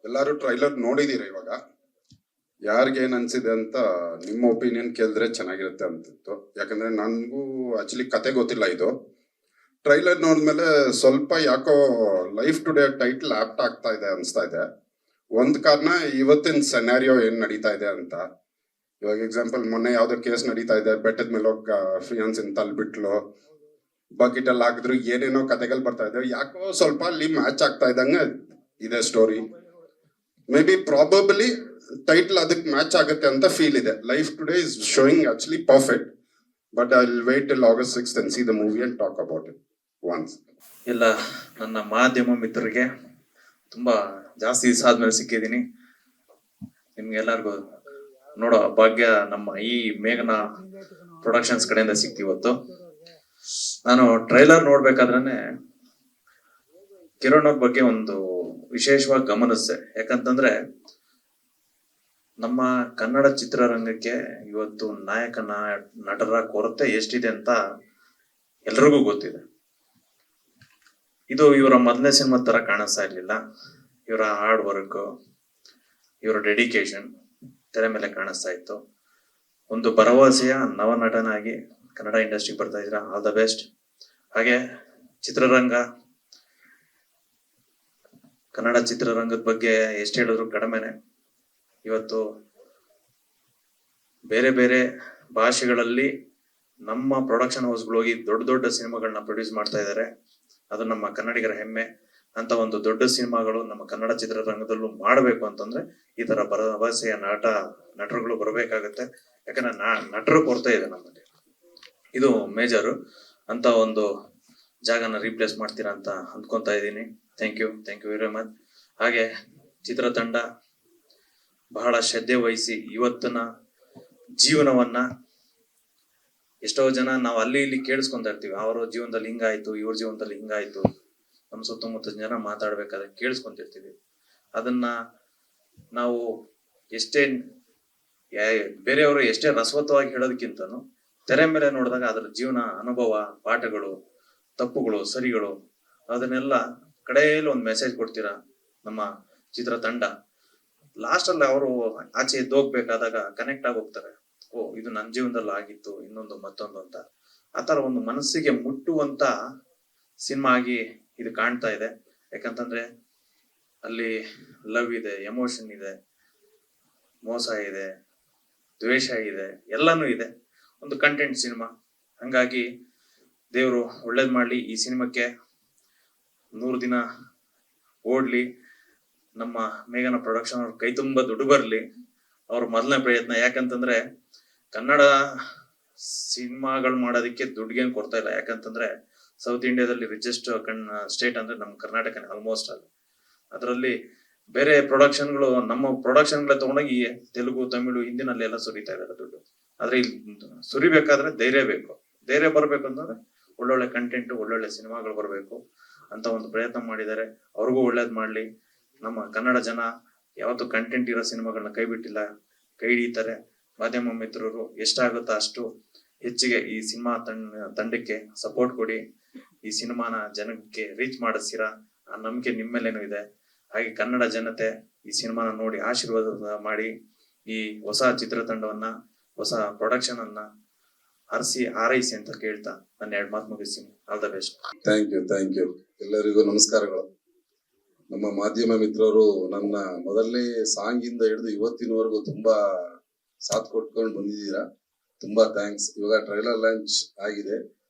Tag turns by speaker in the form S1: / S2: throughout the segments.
S1: ಎಲ್ಲರೂ ಟ್ರೈಲರ್ ನೋಡಿದೀರ ಇವಾಗ. ಯಾರಿಗೇನು ಅನ್ಸಿದೆ ಅಂತ ನಿಮ್ಮ ಒಪಿನಿಯನ್ ಕೇಳಿದ್ರೆ ಚೆನ್ನಾಗಿರುತ್ತೆ ಅಂತಿತ್ತು. ಯಾಕಂದ್ರೆ ನನಗೂ ಆಕ್ಚುಲಿ ಕತೆ ಗೊತ್ತಿಲ್ಲ. ಇದು ಟ್ರೈಲರ್ ನೋಡಿದ್ಮೇಲೆ ಸ್ವಲ್ಪ ಯಾಕೋ ಲೈಫ್ ಟುಡೇ ಟೈಟ್ಲ್ ಆಪ್ಟ್ ಆಗ್ತಾ ಇದೆ ಅನಿಸ್ತಾ ಇದೆ. ಒಂದು ಕಾರಣ ಇವತ್ತಿನ ಸೆನಾರಿಯೋ ಏನು ನಡೀತಾ ಇದೆ ಅಂತ. ಇವಾಗ ಎಕ್ಸಾಂಪಲ್, ಮೊನ್ನೆ ಯಾವುದೋ ಕೇಸ್ ನಡೀತಾ ಇದೆ, ಬೆಟ್ಟದ ಮೇಲೆ ಹೋಗಿ ಫಿಯಾನ್ಸಿನ ತಲ್ಬಿಟ್ಲು, ಬಕೆಟ್ ಅಲ್ಲಿ ಹಾಕಿದ್ರು, ಏನೇನೋ ಕತೆಗಳು ಬರ್ತಾ ಇದೆ. ಯಾಕೋ ಸ್ವಲ್ಪ ಅಲ್ಲಿ ಮ್ಯಾಚ್ ಆಗ್ತಾ ಇದ್ದಂಗೆ ಇದೆ story. May be probably title ಅದಕ್ಕೆ ಮ್ಯಾಚ್ ಆಗುತ್ತೆ ಅಂತ ಫೀಲ್ ಇದೆ. Life today is showing actually perfect, but I will wait till August 6th and see the movie and talk about it once.
S2: ಎಲ್ಲ ನನ್ನ ಮಾಧ್ಯಮ ಮಿತ್ರರಿಗೆ ತುಂಬಾ ಜಾಸ್ತಿ ದಿವಸ ಆದ್ಮೇಲೆ ಸಿಕ್ಕಿದ್ದೀನಿ. ನಿಮ್ಗೆಲ್ಲರಿಗೂ ನೋಡೋ ಭಾಗ್ಯ ನಮ್ಮ ಈ ಮೇಘನಾ ಪ್ರೊಡಕ್ಷನ್ಸ್ ಕಡೆಯಿಂದ ಸಿಕ್ತಿವತ್ತು. ನಾನು ಟ್ರೈಲರ್ ನೋಡ್ಬೇಕಾದ್ರೆ ಕಿರಣ್ ಅವ್ರ ಬಗ್ಗೆ ಒಂದು ವಿಶೇಷವಾಗಿ ಗಮನಿಸಿದೆ. ಯಾಕಂತಂದ್ರೆ ನಮ್ಮ ಕನ್ನಡ ಚಿತ್ರರಂಗಕ್ಕೆ ಇವತ್ತು ನಾಯಕ ನಟರ ಕೊರತೆ ಎಷ್ಟಿದೆ ಅಂತ ಎಲ್ರಿಗೂ ಗೊತ್ತಿದೆ. ಇದು ಇವರ ಮೊದಲನೇ ಸಿನಿಮಾ ತರ ಕಾಣಿಸ್ತಾ ಇರ್ಲಿಲ್ಲ. ಇವರ ಹಾರ್ಡ್ ವರ್ಕ್, ಇವರ ಡೆಡಿಕೇಶನ್ ತೆರೆ ಮೇಲೆ ಕಾಣಿಸ್ತಾ ಇತ್ತು. ಒಂದು ಭರವಸೆಯ ನವನಟನಾಗಿ ಕನ್ನಡ ಇಂಡಸ್ಟ್ರಿಗೆ ಬರ್ತಾ ಇದ್ದೀರಾ, ಆಲ್ ದ ಬೆಸ್ಟ್. ಹಾಗೆ ಚಿತ್ರರಂಗ, ಕನ್ನಡ ಚಿತ್ರರಂಗದ ಬಗ್ಗೆ ಎಷ್ಟು ಹೇಳಿದ್ರು ಕಡಿಮೆನೆ. ಇವತ್ತು ಬೇರೆ ಬೇರೆ ಭಾಷೆಗಳಲ್ಲಿ ನಮ್ಮ ಪ್ರೊಡಕ್ಷನ್ ಹೌಸ್ಗಳು ಹೋಗಿ ದೊಡ್ಡ ದೊಡ್ಡ ಸಿನಿಮಾಗಳನ್ನ ಪ್ರೊಡ್ಯೂಸ್ ಮಾಡ್ತಾ ಇದ್ದಾರೆ. ಅದು ನಮ್ಮ ಕನ್ನಡಿಗರ ಹೆಮ್ಮೆ. ಅಂತ ಒಂದು ದೊಡ್ಡ ಸಿನಿಮಾಗಳು ನಮ್ಮ ಕನ್ನಡ ಚಿತ್ರರಂಗದಲ್ಲೂ ಮಾಡಬೇಕು ಅಂತಂದ್ರೆ ಈ ತರ ಭರವಸೆಯ ನಟರುಗಳು ಬರಬೇಕಾಗತ್ತೆ. ಯಾಕಂದ್ರೆ ನಟರು ಕೊರತೆ ಇದೆ ನಮ್ಮಲ್ಲಿ. ಇದು ಮೇಜರು ಅಂತ ಒಂದು ಜಾಗನ ರೀಪ್ಲೇಸ್ ಮಾಡ್ತೀರಾ ಅಂತ ಅಂದ್ಕೊಂತಾ ಇದ್ದೀನಿ. Thank you very much. ಹಾಗೆ ಚಿತ್ರತಂಡ ಬಹಳ ಶ್ರದ್ಧೆ ವಹಿಸಿ ಇವತ್ತಿನ ಜೀವನವನ್ನ, ಎಷ್ಟೋ ಜನ ನಾವು ಅಲ್ಲಿ ಇಲ್ಲಿ ಕೇಳಿಸ್ಕೊಂತ ಇರ್ತೀವಿ, ಅವ್ರ ಜೀವನದಲ್ಲಿ ಹಿಂಗಾಯ್ತು, ಇವ್ರ ಜೀವನದಲ್ಲಿ ಹಿಂಗಾಯ್ತು. ನಮ್ಮ ಸುತ್ತಮುತ್ತ ಜನ ಮಾತಾಡ್ಬೇಕಾದ್ರೆ ಕೇಳಿಸ್ಕೊಂತಿರ್ತೀವಿ. ಅದನ್ನ ನಾವು ಎಷ್ಟೇ ಬೇರೆಯವರು ಎಷ್ಟೇ ರಸವತ್ತವಾಗಿ ಹೇಳೋದಕ್ಕಿಂತನೂ ತೆರೆ ಮೇಲೆ ನೋಡಿದಾಗ ಅದರ ಜೀವನ ಅನುಭವ, ಪಾಠಗಳು, ತಪ್ಪುಗಳು, ಸರಿಗಳು, ಅದನ್ನೆಲ್ಲ ಕಡೆಯಲ್ಲಿ ಒಂದು ಮೆಸೇಜ್ ಕೊಡ್ತೀರಾ ನಮ್ಮ ಚಿತ್ರತಂಡ. ಲಾಸ್ಟ್ ಅಲ್ಲಿ ಅವರು ಆಚೆ ಎದ್ದೋಗ್ಬೇಕಾದಾಗ ಕನೆಕ್ಟ್ ಆಗಿ ಹೋಗ್ತಾರೆ. ಓ, ಇದು ನನ್ನ ಜೀವನದಲ್ಲಿ ಆಗಿತ್ತು, ಇನ್ನೊಂದು ಮತ್ತೊಂದು ಅಂತ. ಆತರ ಒಂದು ಮನಸ್ಸಿಗೆ ಮುಟ್ಟುವಂತ ಸಿನಿಮಾ ಆಗಿ ಇದು ಕಾಣ್ತಾ ಇದೆ. ಯಾಕಂತಂದ್ರೆ ಅಲ್ಲಿ ಲವ್ ಇದೆ, ಎಮೋಷನ್ ಇದೆ, ಮೋಸ ಇದೆ, ದ್ವೇಷ ಇದೆ, ಎಲ್ಲಾನು ಇದೆ. ಒಂದು ಕಂಟೆಂಟ್ ಸಿನಿಮಾ. ಹಂಗಾಗಿ ದೇವರು ಒಳ್ಳೇದ್ ಮಾಡ್ಲಿ. ಈ ಸಿನಿಮಾಕ್ಕೆ 100 ದಿನ ಓಡ್ಲಿ. ನಮ್ಮ ಮೇಘನಾ ಪ್ರೊಡಕ್ಷನ್ ಅವ್ರ ಕೈ ತುಂಬಾ ದುಡ್ಡು ಬರ್ಲಿ. ಅವ್ರ ಮೊದಲನೇ ಪ್ರಯತ್ನ. ಯಾಕಂತಂದ್ರೆ ಕನ್ನಡ ಸಿನಿಮಾಗಳು ಮಾಡೋದಕ್ಕೆ ದುಡ್ಡಿಗೇನು ಕೊಡ್ತಾ ಇಲ್ಲ. ಯಾಕಂತಂದ್ರೆ ಸೌತ್ ಇಂಡಿಯಾದಲ್ಲಿ ರಿಚೆಸ್ಟ್ ಸ್ಟೇಟ್ ಅಂದ್ರೆ ನಮ್ಮ ಕರ್ನಾಟಕನೇ ಆಲ್ಮೋಸ್ಟ್ ಅಲ್ಲಿ. ಅದರಲ್ಲಿ ಬೇರೆ ಪ್ರೊಡಕ್ಷನ್ಗಳು ನಮ್ಮ ಪ್ರೊಡಕ್ಷನ್ಗಳೇ ತಗೊಂಡೋಗಿ ತೆಲುಗು, ತಮಿಳು, ಹಿಂದಿನಲ್ಲಿ ಎಲ್ಲ ಸುರಿತಾ ಇದಾರೆ ದುಡ್ಡು. ಆದ್ರೆ ಇಲ್ಲಿ ಸುರಿಬೇಕಾದ್ರೆ ಧೈರ್ಯ ಬೇಕು. ಧೈರ್ಯ ಬರ್ಬೇಕು ಅಂತಂದ್ರೆ ಒಳ್ಳೊಳ್ಳೆ ಕಂಟೆಂಟ್, ಒಳ್ಳೊಳ್ಳೆ ಸಿನಿಮಾಗಳು ಬರಬೇಕು ಅಂತ ಒಂದು ಪ್ರಯತ್ನ ಮಾಡಿದ್ದಾರೆ. ಅವ್ರಿಗೂ ಒಳ್ಳೇದ್ ಮಾಡ್ಲಿ. ನಮ್ಮ ಕನ್ನಡ ಜನ ಯಾವತ್ತು ಕಂಟೆಂಟ್ ಇರೋ ಸಿನಿಮಾಗಳನ್ನ ಕೈ ಬಿಟ್ಟಿಲ್ಲ, ಕೈ ಹಿಡಿತಾರೆ. ಮಾಧ್ಯಮ ಮಿತ್ರರು ಎಷ್ಟಾಗುತ್ತೋ ಅಷ್ಟು ಹೆಚ್ಚಿಗೆ ಈ ಸಿನಿಮಾ ತಂಡಕ್ಕೆ ಸಪೋರ್ಟ್ ಕೊಡಿ. ಈ ಸಿನಿಮಾನ ಜನಕ್ಕೆ ರೀಚ್ ಮಾಡಿಸ್ತೀರಾ, ಆ ನಂಬಿಕೆ ನಿಮ್ಮೇಲೇನು ಇದೆ. ಹಾಗೆ ಕನ್ನಡ ಜನತೆ ಈ ಸಿನಿಮಾನ ನೋಡಿ ಆಶೀರ್ವಾದ ಮಾಡಿ ಈ ಹೊಸ ಚಿತ್ರತಂಡವನ್ನ, ಹೊಸ ಪ್ರೊಡಕ್ಷನ್ ಅನ್ನ ಹಾರೈಸಿ ಅಂತ ಕೇಳ್ತಾ ನನ್ನ 2 ಮಾತು ಮುಗಿಸ್ತೀನಿ. All the best.
S1: Thank you. ಎಲ್ಲರಿಗೂ ನಮಸ್ಕಾರಗಳು. ನಮ್ಮ ಮಾಧ್ಯಮ ಮಿತ್ರರು ನನ್ನ ಮೊದಲನೇ ಸಾಂಗ್ ಇಂದ ಹಿಡಿದು ಇವತ್ತಿನವರೆಗೂ ತುಂಬಾ ಸಾಥ್ ಕೊಟ್ಕೊಂಡು ಬಂದಿದ್ದೀರಾ. ತುಂಬಾ ಥ್ಯಾಂಕ್ಸ್. ಇವಾಗ ಟ್ರೈಲರ್ ಲಾಂಚ್ ಆಗಿದೆ.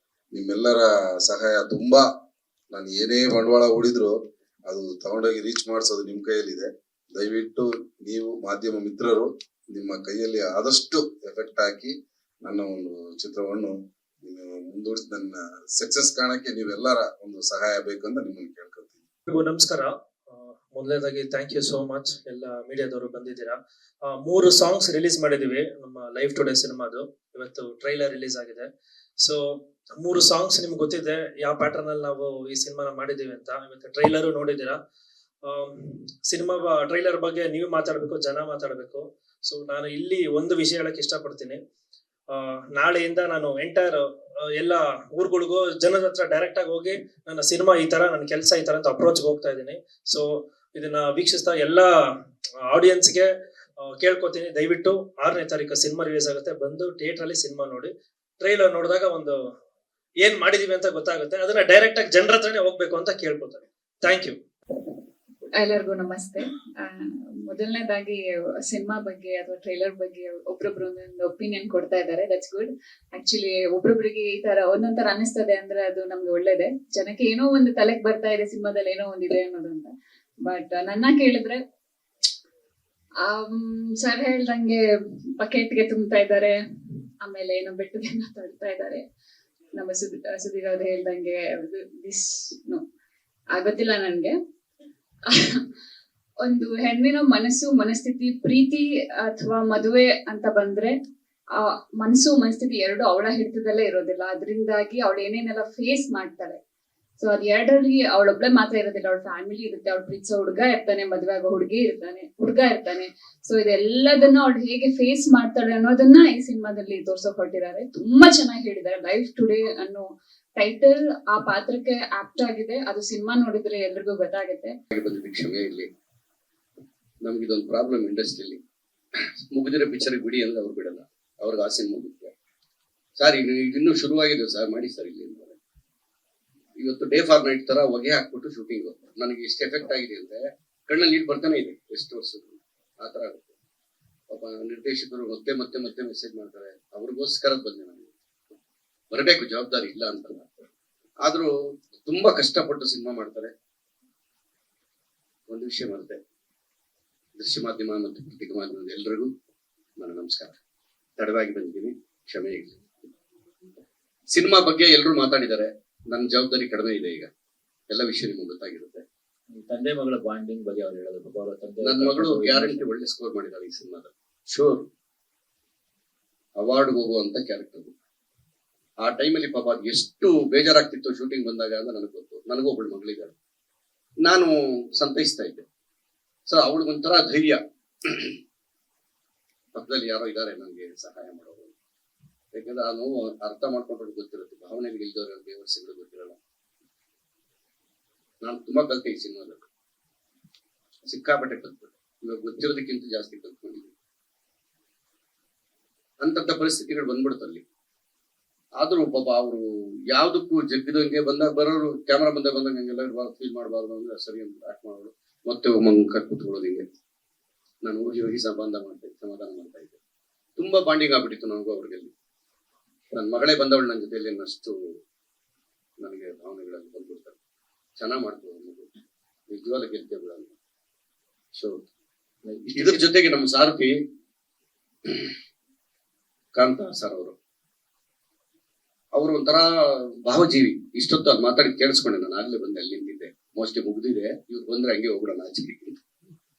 S1: ನಿಮ್ಮೆಲ್ಲರ ಸಹಾಯ ತುಂಬಾ, ನಾನು ಏನೇ ಬಂಡವಾಳ ಹೂಡಿದ್ರು ಅದು ತಗೊಂಡೋಗಿ ರೀಚ್ ಮಾಡಿಸೋದು ನಿಮ್ ಕೈಯಲ್ಲಿದೆ. ದಯವಿಟ್ಟು ನೀವು ಮಾಧ್ಯಮ ಮಿತ್ರರು ನಿಮ್ಮ ಕೈಯಲ್ಲಿ ಆದಷ್ಟು ಎಫೆಕ್ಟ್ ಹಾಕಿ ನನ್ನ ಒಂದು ಚಿತ್ರವನ್ನು ಮುಂದೂಡಿಸಿ ನನ್ನ ಸಕ್ಸಸ್ ಕಾಣಕ್ಕೆ ನೀವೆಲ್ಲರ ಒಂದು ಸಹಾಯ ಬೇಕು ಅಂತ ನಿಮ್ಮನ್ನು ಕೇಳ್ಕೊಳ್ತೀನಿ.
S3: ನಮಸ್ಕಾರ. ಮೊದಲನೇದಾಗಿ ಥ್ಯಾಂಕ್ ಯು ಸೋ ಮಚ್. ಎಲ್ಲ ಮೀಡಿಯಾದವರು ಬಂದಿದ್ದೀರಾ. 3 ಸಾಂಗ್ಸ್ ರಿಲೀಸ್ ಮಾಡಿದೀವಿ ನಮ್ಮ ಲೈಫ್ ಟುಡೇ ಸಿನಿಮಾದು. ಇವತ್ತು ಟ್ರೈಲರ್ ರಿಲೀಸ್ ಆಗಿದೆ. ಸೊ 3 ಸಾಂಗ್ಸ್ ನಿಮ್ಗೆ ಗೊತ್ತಿದೆ ಯಾವ ಪ್ಯಾಟರ್ನ್ ಅಲ್ಲಿ ನಾವು ಈ ಸಿನಿಮಾನ ಮಾಡಿದೀವಿ ಅಂತ. ಇವತ್ತು ಟ್ರೈಲರು ನೋಡಿದ್ದೀರಾ. ಸಿನಿಮಾ ಟ್ರೈಲರ್ ಬಗ್ಗೆ ನೀವು ಮಾತಾಡ್ಬೇಕು, ಜನ ಮಾತಾಡ್ಬೇಕು. ಸೊ ನಾನು ಇಲ್ಲಿ ಒಂದು ವಿಷಯ ಹೇಳಕ್ ಇಷ್ಟಪಡ್ತೀನಿ. ನಾಳೆಯಿಂದ ನಾನು ಎಂಟೈರ್ ಎಲ್ಲ ಊರುಗಳಿಗೂ ಜನದ ಹತ್ರ ಡೈರೆಕ್ಟ್ ಆಗಿ ಹೋಗಿ ನನ್ನ ಸಿನಿಮಾ ಈ ತರ, ನನ್ನ ಕೆಲಸ ಈ ತರ ಅಂತ ಅಪ್ರೋಚ್ ಹೋಗ್ತಾ ಇದ್ದೀನಿ. ಸೊ ಇದನ್ನ ವೀಕ್ಷಿಸ್ತಾ ಎಲ್ಲ ಆಡಿಯನ್ಸ್ಗೆ ಕೇಳ್ಕೊತೀನಿ, ದಯವಿಟ್ಟು 6ನೇ ತಾರೀಕು ಸಿನಿಮಾ ರಿಲೀಸ್ ಆಗುತ್ತೆ, ಬಂದು ಥಿಯೇಟರ್ ಅಲ್ಲಿ ಸಿನಿಮಾ ನೋಡಿ. ಟ್ರೈಲರ್ ನೋಡಿದಾಗ ಒಂದು ಏನ್ ಮಾಡಿದೀವಿ ಅಂತ ಗೊತ್ತಾಗುತ್ತೆ. ಅದನ್ನ ಡೈರೆಕ್ಟ್ ಆಗಿ ಜನರ ಹತ್ರನೇ ಹೋಗ್ಬೇಕು ಅಂತ ಕೇಳ್ಕೊತಾರೆ. Thank you.
S4: ಎಲ್ಲರಿಗೂ ನಮಸ್ತೆ. ಮೊದಲನೇದಾಗಿ ಸಿನಿಮಾ ಬಗ್ಗೆ ಅಥವಾ ಟ್ರೈಲರ್ ಬಗ್ಗೆ ಒಬ್ರೊಬ್ರು ಒಂದೊಂದು ಒಪಿನಿಯನ್ ಕೊಡ್ತಾ ಇದ್ದಾರೆ. That's good. ಆಕ್ಚುಲಿ ಒಬ್ರೊಬ್ರಿಗೆ ಈ ತರ ಒಂದೊಂದ್ ತರ ಅನಿಸ್ತದೆ ಅಂದ್ರೆ ಅದು ನಮ್ಗೆ ಒಳ್ಳೇದೇ. ಜನಕ್ಕೆ ಏನೋ ಒಂದು ತಲೆಗೆ ಬರ್ತಾ ಇದೆ ಸಿನಿಮಾದಲ್ಲಿ ಏನೋ ಒಂದಿದೆ ಅನ್ನೋದು ಅಂತ. ಬಟ್ ನನ್ನ ಕೇಳಿದ್ರೆ ಸರ್ ಹೇಳ್ದಂಗೆ ಬಕೆಟ್ಗೆ ತುಂಬ್ತಾ ಇದ್ದಾರೆ, ಆಮೇಲೆ ಏನೋ ಬೆಟ್ಟಗೆ ತಳ್ತಾ ಇದ್ದಾರೆ. ನಮ್ಮ ಸುಧೀರ್ ಅವ್ರು ಹೇಳ್ದಂಗೆ ದಿಸ್ ನೋ ಗೊತ್ತಿಲ್ಲ ನನ್ಗೆ. ಒಂದು ಹೆಣ್ಣಿನ ಮನಸ್ಥಿತಿ, ಪ್ರೀತಿ ಅಥವಾ ಮದುವೆ ಅಂತ ಬಂದ್ರೆ ಆ ಮನಸ್ಥಿತಿ ಎರಡು ಅವಳ ಹಿಡಿತದಲ್ಲೇ ಇರೋದಿಲ್ಲ. ಅದರಿಂದಾಗಿ ಅವಳು ಏನೇನೆಲ್ಲ ಫೇಸ್ ಮಾಡ್ತಾಳೆ. ಸೊ ಅದ್ ಎರಡರಲ್ಲಿ ಅವಳೊಬ್ಳೆ ಮಾತ್ರ ಇರೋದಿಲ್ಲ, ಅವಳ ಫ್ಯಾಮಿಲಿ ಇರುತ್ತೆ, ಅವಳು ಪ್ರೀತಿಸೋ ಹುಡುಗ ಇರ್ತಾನೆ, ಮದುವೆ ಆಗೋ ಹುಡುಗ ಇರ್ತಾನೆ. ಸೊ ಇದೆಲ್ಲದನ್ನ ಅವಳು ಹೇಗೆ ಫೇಸ್ ಮಾಡ್ತಾಳೆ ಅನ್ನೋದನ್ನ ಈ ಸಿನಿಮಾದಲ್ಲಿ ತೋರ್ಸೋಕ್ ಹೊರಟಿದ್ದಾರೆ. ತುಂಬಾ ಚೆನ್ನಾಗಿ ಹೇಳಿದ್ದಾರೆ. ಲೈಫ್ ಟುಡೇ ಅನ್ನೋ ಟೈಟಲ್ ಆ ಪಾತ್ರಕ್ಕೆ ಆಪ್ಟ್ ಆಗಿದೆ. ಅದು ಸಿನಿಮಾ ನೋಡಿದ್ರೆ ಎಲ್ರಿಗೂ ಗೊತ್ತಾಗುತ್ತೆ.
S5: ಕ್ಷಮೆ ಇರ್ಲಿ, ನಮ್ಗಿದೊಂದು ಪ್ರಾಬ್ಲಮ್ ಇಂಡಸ್ಟ್ರಿಯಲ್ಲಿ. ಮುಗಿದಿರೋ ಪಿಕ್ಚರ್ ಬಿಡಿ ಅಂದ್ರೆ ಅವ್ರು ಬಿಡಲ್ಲ, ಅವ್ರಿಗೆ ಆ ಸಿನಿಮಾ ಮುಖ್ಯ. ಸರ್ ಇನ್ನೂ ಶುರುವಾಗಿದೆ ಸರ್, ಮಾಡಿ ಸರ್ ಇಲ್ಲಿ ಅಂತಾರೆ. ಇವತ್ತು ಡೇ ಫಾರ್ ನೈಟ್ ತರ ಹೊಗೆ ಹಾಕ್ಬಿಟ್ಟು ಶೂಟಿಂಗ್ ನನಗೆ ಎಷ್ಟು ಎಫೆಕ್ಟ್ ಆಗಿದೆ ಅಂದ್ರೆ ಕಣ್ಣಲ್ಲಿ ನೀರು ಬರ್ತಾನೆ ಇದೆ ಎಷ್ಟು ವರ್ಷದ್ದು. ಆ ತರ ಆಗುತ್ತೆ. ಪಾಪ ನಿರ್ದೇಶಕರು ಮತ್ತೆ ಮತ್ತೆ ಮತ್ತೆ ಮೆಸೇಜ್ ಮಾಡ್ತಾರೆ, ಅವ್ರಿಗೋಸ್ಕರ ಬಂದೆ ನನಗೆ ಬರಬೇಕು, ಜವಾಬ್ದಾರಿ ಇಲ್ಲ ಅಂತಲ್ಲ. ಆದ್ರೂ ತುಂಬಾ ಕಷ್ಟಪಟ್ಟು ಸಿನಿಮಾ ಮಾಡ್ತಾರೆ. ಒಂದು ವಿಷಯ ಮರೆತೆ, ದೃಶ್ಯ ಮಾಧ್ಯಮ ಮತ್ತು ಪತ್ರಿಕಾ ಮಾಧ್ಯಮದ ಎಲ್ರಿಗೂ ನನ್ನ ನಮಸ್ಕಾರ. ತಡವಾಗಿ ಬಂದಿದ್ದೀನಿ, ಕ್ಷಮೆ ಇರಲಿ. ಸಿನಿಮಾ ಬಗ್ಗೆ ಎಲ್ಲರೂ ಮಾತಾಡಿದ್ದಾರೆ, ನನ್ನ ಜವಾಬ್ದಾರಿ ಕಡಿಮೆ ಇದೆ. ಈಗ ಎಲ್ಲ ವಿಷಯ ನಿಮ್ಗೆ ಗೊತ್ತಾಗಿರುತ್ತೆ.
S6: ತಂದೆ ಮಗಳ ಬಾಂಡಿಂಗ್ ಬಗ್ಗೆ ಅವ್ರು ಹೇಳೋದು,
S5: ನನ್ನ ಮಗಳು ಗ್ಯಾರಂಟಿ ಒಳ್ಳೆ ಸ್ಕೋರ್ ಮಾಡಿದ್ದಾಳೆ ಈ ಸಿನಿಮಾದಲ್ಲಿ. ಶೋರ್ ಅವಾರ್ಡ್ ಹೋಗುವಂತ ಕ್ಯಾರೆಕ್ಟರ್. ಆ ಟೈಮಲ್ಲಿ ಪಾಪ ಅದು ಎಷ್ಟು ಬೇಜಾರಾಗ್ತಿತ್ತು ಶೂಟಿಂಗ್ ಬಂದಾಗ ಅಂತ ನನಗೆ ಗೊತ್ತು. ನನಗೂ ಒಬ್ಬಳು ಮಗಳಿದ್ದಾಳೆ, ನಾನು ಸಂತೈಸ್ತಾ ಇದ್ದೆ. ಸೊ ಅವಳಿಗೊಂಥರ ಧೈರ್ಯ, ಪಕ್ಕದಲ್ಲಿ ಯಾರೋ ಇದ್ದಾರೆ ನನಗೆ ಸಹಾಯ ಮಾಡೋರು. ಯಾಕಂದ್ರೆ ಆ ನೋವು ಅರ್ಥ ಮಾಡ್ಕೊಂಡ್ರೆ ಗೊತ್ತಿರುತ್ತೆ, ಭಾವನೆಗೆ ಇಲ್ದವ್ರ ಬೇವರ್ಸಿಗಳು ಗೊತ್ತಿರಲ್ಲ. ನಾನು ತುಂಬಾ ಕಲ್ತೆ ಈ ಸಿನಿಮಾದಲ್ಲಿ, ಸಿಕ್ಕಾಪಟ್ಟೆ ಕಲ್ತ್ಬಿಟ್ಟೆ. ಇವಾಗ ಗೊತ್ತಿರೋದಕ್ಕಿಂತ ಜಾಸ್ತಿ ಕಲ್ತ್ಕೊಂಡಿದ್ದೀನಿ. ಅಂತಂತ ಪರಿಸ್ಥಿತಿಗಳು ಬಂದ್ಬಿಡುತ್ತಲ್ಲಿ. ಆದ್ರೂ ಪಾಪ ಅವರು ಯಾವ್ದಕ್ಕೂ ಜಗ್ಗಿದಂಗೆ ಬಂದಾಗ ಬರೋರು, ಕ್ಯಾಮ್ರಾ ಬಂದಾಗ ಹಂಗೆಲ್ಲ ಇರಬಾರ್ದು, ಫೀಲ್ ಮಾಡಬಾರ್ದು ಅಂದ್ರೆ ಸರಿ ಅಂತ ಆಕ್ಟ್ ಮಾಡೋರು. ಮತ್ತೆ ಒಮ್ಮೆ ಕೂತ್ಕೊಳ್ಳೋದು ಹಿಂಗೆ. ನಾನು ಹೋಗಿ ಸಂಬಂಧ ಮಾಡ್ತಾ ಇದ್ದೆ, ಸಮಾಧಾನ ಮಾಡ್ತಾ ಇದ್ದೆ. ತುಂಬಾ ಬಾಂಡಿಂಗ್ ಆಗ್ಬಿಟ್ಟಿತ್ತು ನನಗೂ ಅವ್ರಿಗೆ. ನನ್ನ ಮಗಳೇ ಬಂದವಳು ನನ್ನ ಜೊತೆಯಲ್ಲಿ ಅಷ್ಟು ನನಗೆ ಭಾವನೆಗಳಲ್ಲಿ ಬಂದ್ಬಿಡ್ತಾರೆ. ಚೆನ್ನಾಗ್ ಮಾಡ್ತೀವಿ ಮಗು, ನಿಜವಾಗ್ಲೂ ಗೆಲ್ತೇ ಬಿಡಲ್ಲ. ಸೊ ಇದ್ರ ಜೊತೆಗೆ ನಮ್ಮ ಸಾರಥಿ ಕಾಂತ ಸರ್ ಅವರು ಒಂಥರ ಭಾವಜೀವಿ. ಇಷ್ಟೊತ್ತು ಅದು ಮಾತಾಡಿ ಕೇಳಿಸ್ಕೊಂಡೆ. ನಾನು ಆಗ್ಲೇ ಬಂದೆ, ಅಲ್ಲಿ ನಿಂತಿದ್ದೆ, ಮೋಸ್ಟ್ಲಿ ಮುಗ್ದಿದೆ. ಇವ್ರು ಬಂದ್ರೆ ಹಂಗೆ ಹೋಗ್ಬಿಡೋಣ ಆಚೆಗೆ,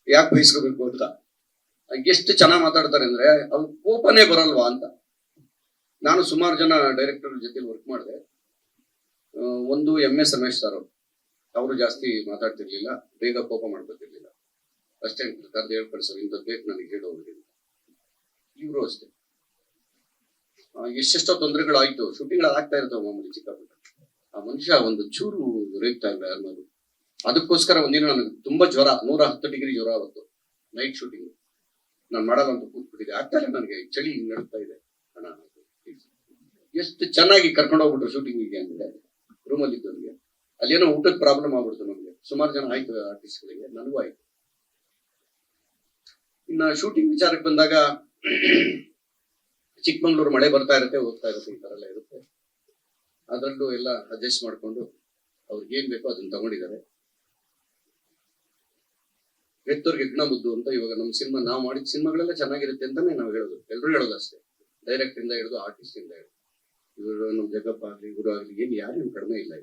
S5: ಯಾಕೆ ಬಯಸ್ಕೋಬೇಕು ಅಂತ. ಎಷ್ಟು ಚೆನ್ನಾಗಿ ಮಾತಾಡ್ತಾರೆ ಅಂದ್ರೆ ಅವ್ರ ಕೋಪನೇ ಬರಲ್ವಾ ಅಂತ. ನಾನು ಸುಮಾರು ಜನ ಡೈರೆಕ್ಟರ್ ಜೊತೆ ವರ್ಕ್ ಮಾಡಿದೆ. ಒಂದು MS ರಮೇಶ್ ಸರ್, ಅವರು ಜಾಸ್ತಿ ಮಾತಾಡ್ತಿರ್ಲಿಲ್ಲ, ಬೇಗ ಕೋಪ ಮಾಡ್ಕೊತಿರ್ಲಿಲ್ಲ. ಅಷ್ಟೇ ಕರ್ದು ಹೇಳ್ಕೊಡ್ಸೋರು, ಇಂಥದ್ದು ಬೇಕು ನನಗೆ ಹೇಳೋರಿಗೆ. ಇವರು ಅಷ್ಟೇ, ಎಷ್ಟೆಷ್ಟೋ ತೊಂದರೆಗಳಾಯ್ತು, ಶೂಟಿಂಗ್ ಆಗ್ತಾ ಇರ್ತಾವ ಮಾಮೂಲಿ ಚಿಕ್ಕಪುಟ್ಟ. ಆ ಮನುಷ್ಯ ಒಂದು ಚೂರು ರೇಗ್ತಾ ಇಲ್ಲ ಅನ್ನೋದು. ಅದಕ್ಕೋಸ್ಕರ ಒಂದಿನ ನನಗೆ ತುಂಬಾ ಜ್ವರ, 110 ಡಿಗ್ರಿ ಜ್ವರ ಅವತ್ತು ನೈಟ್ ಶೂಟಿಂಗ್. ನಾನು ಮಾಡಲ್ಲ ಅಂತ ಕೂತ್ಬಿಟ್ಟಿದೆ. ಆಗ್ತಾರೆ ನನಗೆ, ಚಳಿ ನಡುತ್ತಾ ಇದೆ. ಎಷ್ಟು ಚೆನ್ನಾಗಿ ಕರ್ಕೊಂಡು ಹೋಗ್ಬಿಟ್ರು ಶೂಟಿಂಗಿಗೆ ಅಂದ್ರೆ ರೂಮಲ್ಲಿ ಇದ್ದವ್ರಿಗೆ. ಅಲ್ಲೇನೋ ಊಟದ ಪ್ರಾಬ್ಲಮ್ ಆಗ್ಬಿಡ್ತು ನಮ್ಗೆ. ಸುಮಾರು ಜನ ಆಯ್ತು ಆರ್ಟಿಸ್ಟ್ಗಳಿಗೆ, ನನಗೂ ಆಯ್ತು. ಇನ್ನ ಶೂಟಿಂಗ್ ವಿಚಾರಕ್ಕೆ ಬಂದಾಗ ಚಿಕ್ಕಮಂಗ್ಳೂರು ಮಳೆ ಬರ್ತಾ ಇರುತ್ತೆ, ಹೋಗ್ತಾ ಇರುತ್ತೆ, ಈ ತರ ಎಲ್ಲ ಇರುತ್ತೆ. ಅದರಲ್ಲೂ ಎಲ್ಲ ಅಡ್ಜಸ್ಟ್ ಮಾಡ್ಕೊಂಡು ಅವ್ರಿಗೆ ಏನ್ ಬೇಕೋ ಅದನ್ನ ತಗೊಂಡಿದ್ದಾರೆ. ಹೆತ್ತೋರ್ಗೆ ಗಿಣ ಮುದ್ದು ಅಂತ ಇವಾಗ ನಮ್ಮ ಸಿನಿಮಾ, ನಾವು ಮಾಡಿದ ಸಿನಿಮಾಗಳೆಲ್ಲ ಚೆನ್ನಾಗಿರುತ್ತೆ ಅಂತಾನೆ ನಾವು ಹೇಳೋದು, ಎಲ್ಲರೂ ಹೇಳೋದು ಅಷ್ಟೇ. ಡೈರೆಕ್ಟ್ ಇಂದ ಹಿಡಿದು ಆರ್ಟಿಸ್ಟ್ ಇಂದ ಹಿಡಿದು ಇವರು ನಮ್ಮ ಜಗಪ್ಪ ಆಗ್ಲಿ, ಇವರು ಆಗ್ಲಿ, ಏನ್ ಯಾರು ಕಡಿಮೆ ಇಲ್ಲ.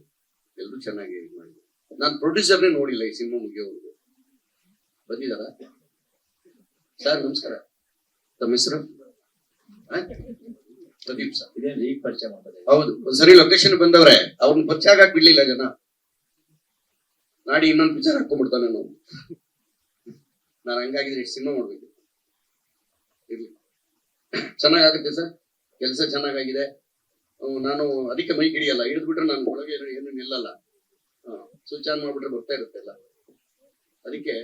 S5: ಎಲ್ಲರೂ ಚೆನ್ನಾಗಿ ಮಾಡಿದ್ರು. ನಾನು ಪ್ರೊಡ್ಯೂಸರ್ನೇ ನೋಡಿಲ್ಲ ಈ ಸಿನಿಮಾ ಮುಗಿಯೋವರೆಗೂ. ಬಂದಿದಾರ ಸರ್? ನಮಸ್ಕಾರ. ತಮ್ಮ ಹೆಸರು? ಪ್ರದೀಪ್ ಸರ್.
S6: ಈಗ ಪರಿಚಯ ಮಾಡ್ತಾರೆ.
S5: ಹೌದು, ಒಂದ್ಸರಿ ಲೊಕೇಶನ್ ಬಂದವ್ರೆ, ಅವ್ರನ್ನ ಪರಿಚಯ ಆಗಕ್ ಬಿಡ್ಲಿಲ್ಲ ಜನ. ನಾಡಿ ಇನ್ನೊಂದು ಪಿಕ್ಚರ್ ಹಾಕೊಂಡ್ಬಿಡ್ತಾನೆ ನಾವು. ನಾನು ಹಂಗಾಗಿದ್ರೆ ಸಿನಿಮಾ ಮಾಡ್ಬೇಕು. ಇರ್ಲಿ, ಚೆನ್ನಾಗಾಗುತ್ತೆ ಸರ್, ಕೆಲಸ ಚೆನ್ನಾಗಾಗಿದೆ. ನಾನು ಅದಕ್ಕೆ ಮೈಕ್ ಹಿಡಿಯಲ್ಲ, ಹಿಡಿದ್ಬಿಟ್ರೆ ನಾನು ಒಳಗೆ ಏನು ನಿಲ್ಲಲ್ಲ. ಸ್ವಿಚ್ ಆನ್ ಮಾಡ್ಬಿಟ್ರೆ ಬರ್ತಾ ಇರುತ್ತೆ ಎಲ್ಲ. ಅದಕ್ಕೆ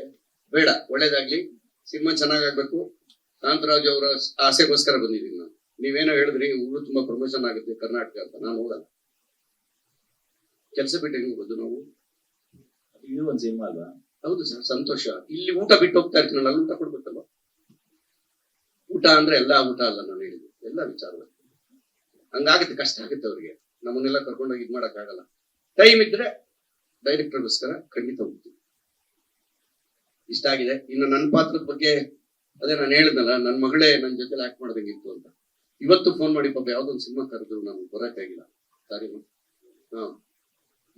S5: ಬೇಡ, ಒಳ್ಳೇದಾಗ್ಲಿ, ಸಿನಿಮಾ ಚೆನ್ನಾಗಾಗ್ಬೇಕು. ಕಾಂತರಾಜ್ ಅವರ ಆಸೆಗೋಸ್ಕರ ಬಂದಿದ್ದೀನಿ ನಾನು. ನೀವೇನೋ ಹೇಳಿದ್ರಿ ಊರು ತುಂಬಾ ಪ್ರಮೋಷನ್ ಆಗುತ್ತೆ ಕರ್ನಾಟಕ ಅಂತ, ನಾನು ಹೋಗಲ್ಲ. ಕೆಲಸ ಬಿಟ್ಟು ಹೆಂಗ್ ಹೋಗೋದು ನಾವು?
S6: ಇದು ಒಂದ್ ಸಿನಿಮಾ ಅಲ್ವಾ?
S5: ಹೌದು ಸರ್, ಸಂತೋಷ. ಇಲ್ಲಿ ಊಟ ಬಿಟ್ಟು ಹೋಗ್ತಾ ಇರ್ತೀನಲ್ಲ, ಅಲ್ಲಿ ಊಟ ಕೊಡ್ಬೇಕಲ್ವ? ಊಟ ಅಂದ್ರೆ ಎಲ್ಲ ಊಟ ಅಲ್ಲ ನಾನು ಹೇಳಿದ್ದು, ಎಲ್ಲ ವಿಚಾರ. ಹಂಗಾಗುತ್ತೆ, ಕಷ್ಟ ಆಗುತ್ತೆ ಅವ್ರಿಗೆ. ನಮ್ಮನ್ನೆಲ್ಲ ಕರ್ಕೊಂಡೋಗಿ ಇದ್ ಮಾಡಕ್ ಆಗಲ್ಲ. ಟೈಮ್ ಇದ್ರೆ ಡೈರೆಕ್ಟರ್ಗೋಸ್ಕರ ಖಂಡಿತ ಹೋಗ್ತೀವಿ. ಇಷ್ಟ ಆಗಿದೆ. ಇನ್ನು ನನ್ನ ಪಾತ್ರದ ಬಗ್ಗೆ ಅದೇ ನಾನು ಹೇಳಿದ್ನಲ್ಲ, ನನ್ನ ಮಗಳೇ ನನ್ನ ಜೊತೆ ಆಕ್ಟ್ ಮಾಡ್ದಂಗಿತ್ತು ಅಂತ. ಇವತ್ತು ಫೋನ್ ಮಾಡಿ ಪಾಪ ಯಾವ್ದೊಂದು ಸಿನಿಮಾ ಕರೆದ್ರು, ನಾನು ಬರಕ್ಕಾಗಿಲ್ಲ. ಸಾರಿ. ಹಾ,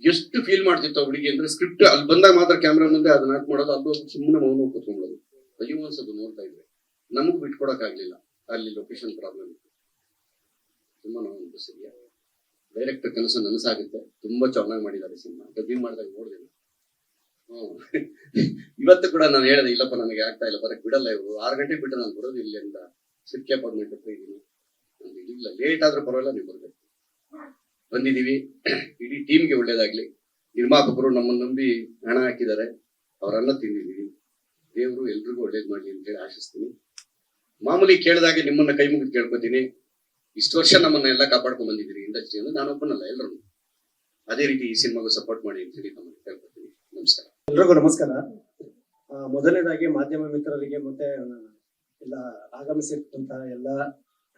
S5: ಎಷ್ಟು ಫೀಲ್ ಮಾಡ್ತಿತ್ತು ಹುಡುಗಿ ಅಂದ್ರೆ, ಸ್ಕ್ರಿಪ್ಟ್ ಅಲ್ಲಿ ಬಂದಾಗ ಮಾತ್ರ ಕ್ಯಾಮ್ರಾ ಮುಂದೆ ಅದನ್ನ ಆಕ್ಟ್ ಮಾಡೋದು, ಅದು ಸುಮ್ಮನೆ ಮೌನ ಕೂತ್ಕೊಂಡ್ಬಿಡೋದು. ಅಯ್ಯೋ ಅನ್ಸೋದು ನೋಡ್ತಾ ಇದ್ರೆ. ನಮಗ್ ಬಿಟ್ಕೊಡಕ್ ಆಗ್ಲಿಲ್ಲ, ಅಲ್ಲಿ ಲೊಕೇಶನ್ ಪ್ರಾಬ್ಲಮ್ ಇತ್ತು. ತುಂಬಾ ನಾವು ಅನ್ಪಿಸಿದ್ಯಾ. ಡೈರೆಕ್ಟರ್ ಕೆಲಸ ನನಸಾಗುತ್ತೆ. ತುಂಬಾ ಚೆನ್ನಾಗಿ ಮಾಡಿದ್ದಾರೆ ಸಿನಿಮಾ. ಡಬ್ಬಿಂಗ್ ಮಾಡಿದಾಗ ನೋಡಿದೆ. ಇವತ್ತು ಕೂಡ ನಾನು ಹೇಳಿದೆ, ಇಲ್ಲಪ್ಪ ನನಗೆ ಆಗ್ತಾ ಇಲ್ಲ, ಬರಕ್ ಬಿಡಲ್ಲ ಇವರು. 6 ಗಂಟೆಗೆ ಬಿಟ್ಟು ನಾನು ಬರೋದು ಇಲ್ಲಿ ಅಂತ ಸಿಕ್ಕಿ ಅಪಾರ್ಟ್ಮೆಂಟ್ ಹತ್ರ ಇದ್ದೀನಿ. ಇಲ್ಲ, ಲೇಟ್ ಆದ್ರೂ ಪರವಾಗಿಲ್ಲ, ನೀವು ಬರ್ಬೇಕು. ಬಂದಿದೀವಿ. ಇಡೀ ಟೀಮ್ಗೆ ಒಳ್ಳೇದಾಗ್ಲಿ. ನಿರ್ಮಾಪಕರು ನಮ್ಮನ್ನು ನಂಬಿ ಹಣ ಹಾಕಿದ್ದಾರೆ, ಅವ್ರ ಅನ್ನ ತಿಂದಿದ್ದೀವಿ. ದೇವರು ಎಲ್ರಿಗೂ ಒಳ್ಳೇದ್ ಮಾಡ್ಲಿ ಅಂತ ಹೇಳಿ ಆಶಿಸ್ತೀನಿ. ಮಾಮೂಲಿ ಕೇಳಿದಾಗೆ ನಿಮ್ಮನ್ನ ಕೈ ಮುಗಿದು ಕೇಳ್ಕೊತೀನಿ. ಇಷ್ಟು ವರ್ಷ ನಮ್ಮನ್ನ ಎಲ್ಲ ಕಾಪಾಡ್ಕೊಂಡ್ ಬಂದಿದ್ದೀರಿ ಇಂಡಸ್ಟ್ರಿ ಅಂದ್ರೆ, ನಾನೊಬ್ಬನಲ್ಲ, ಎಲ್ಲರೂ ಅದೇ ರೀತಿ ಈ ಸಿನಿಮಾಗೂ ಸಪೋರ್ಟ್ ಮಾಡಿ ಅಂತ ಹೇಳಿ ನಮ್ಮನ್ನು ಕೇಳ್ಕೊತೀನಿ. ನಮಸ್ಕಾರ.
S7: ಎಲ್ರಿಗೂ ನಮಸ್ಕಾರ. ಮೊದಲನೇದಾಗಿ ಮಾಧ್ಯಮ ಮಿತ್ರರಿಗೆ ಮತ್ತೆ ಎಲ್ಲ ಆಗಮಿಸಿರ್ತಂತಹ ಎಲ್ಲ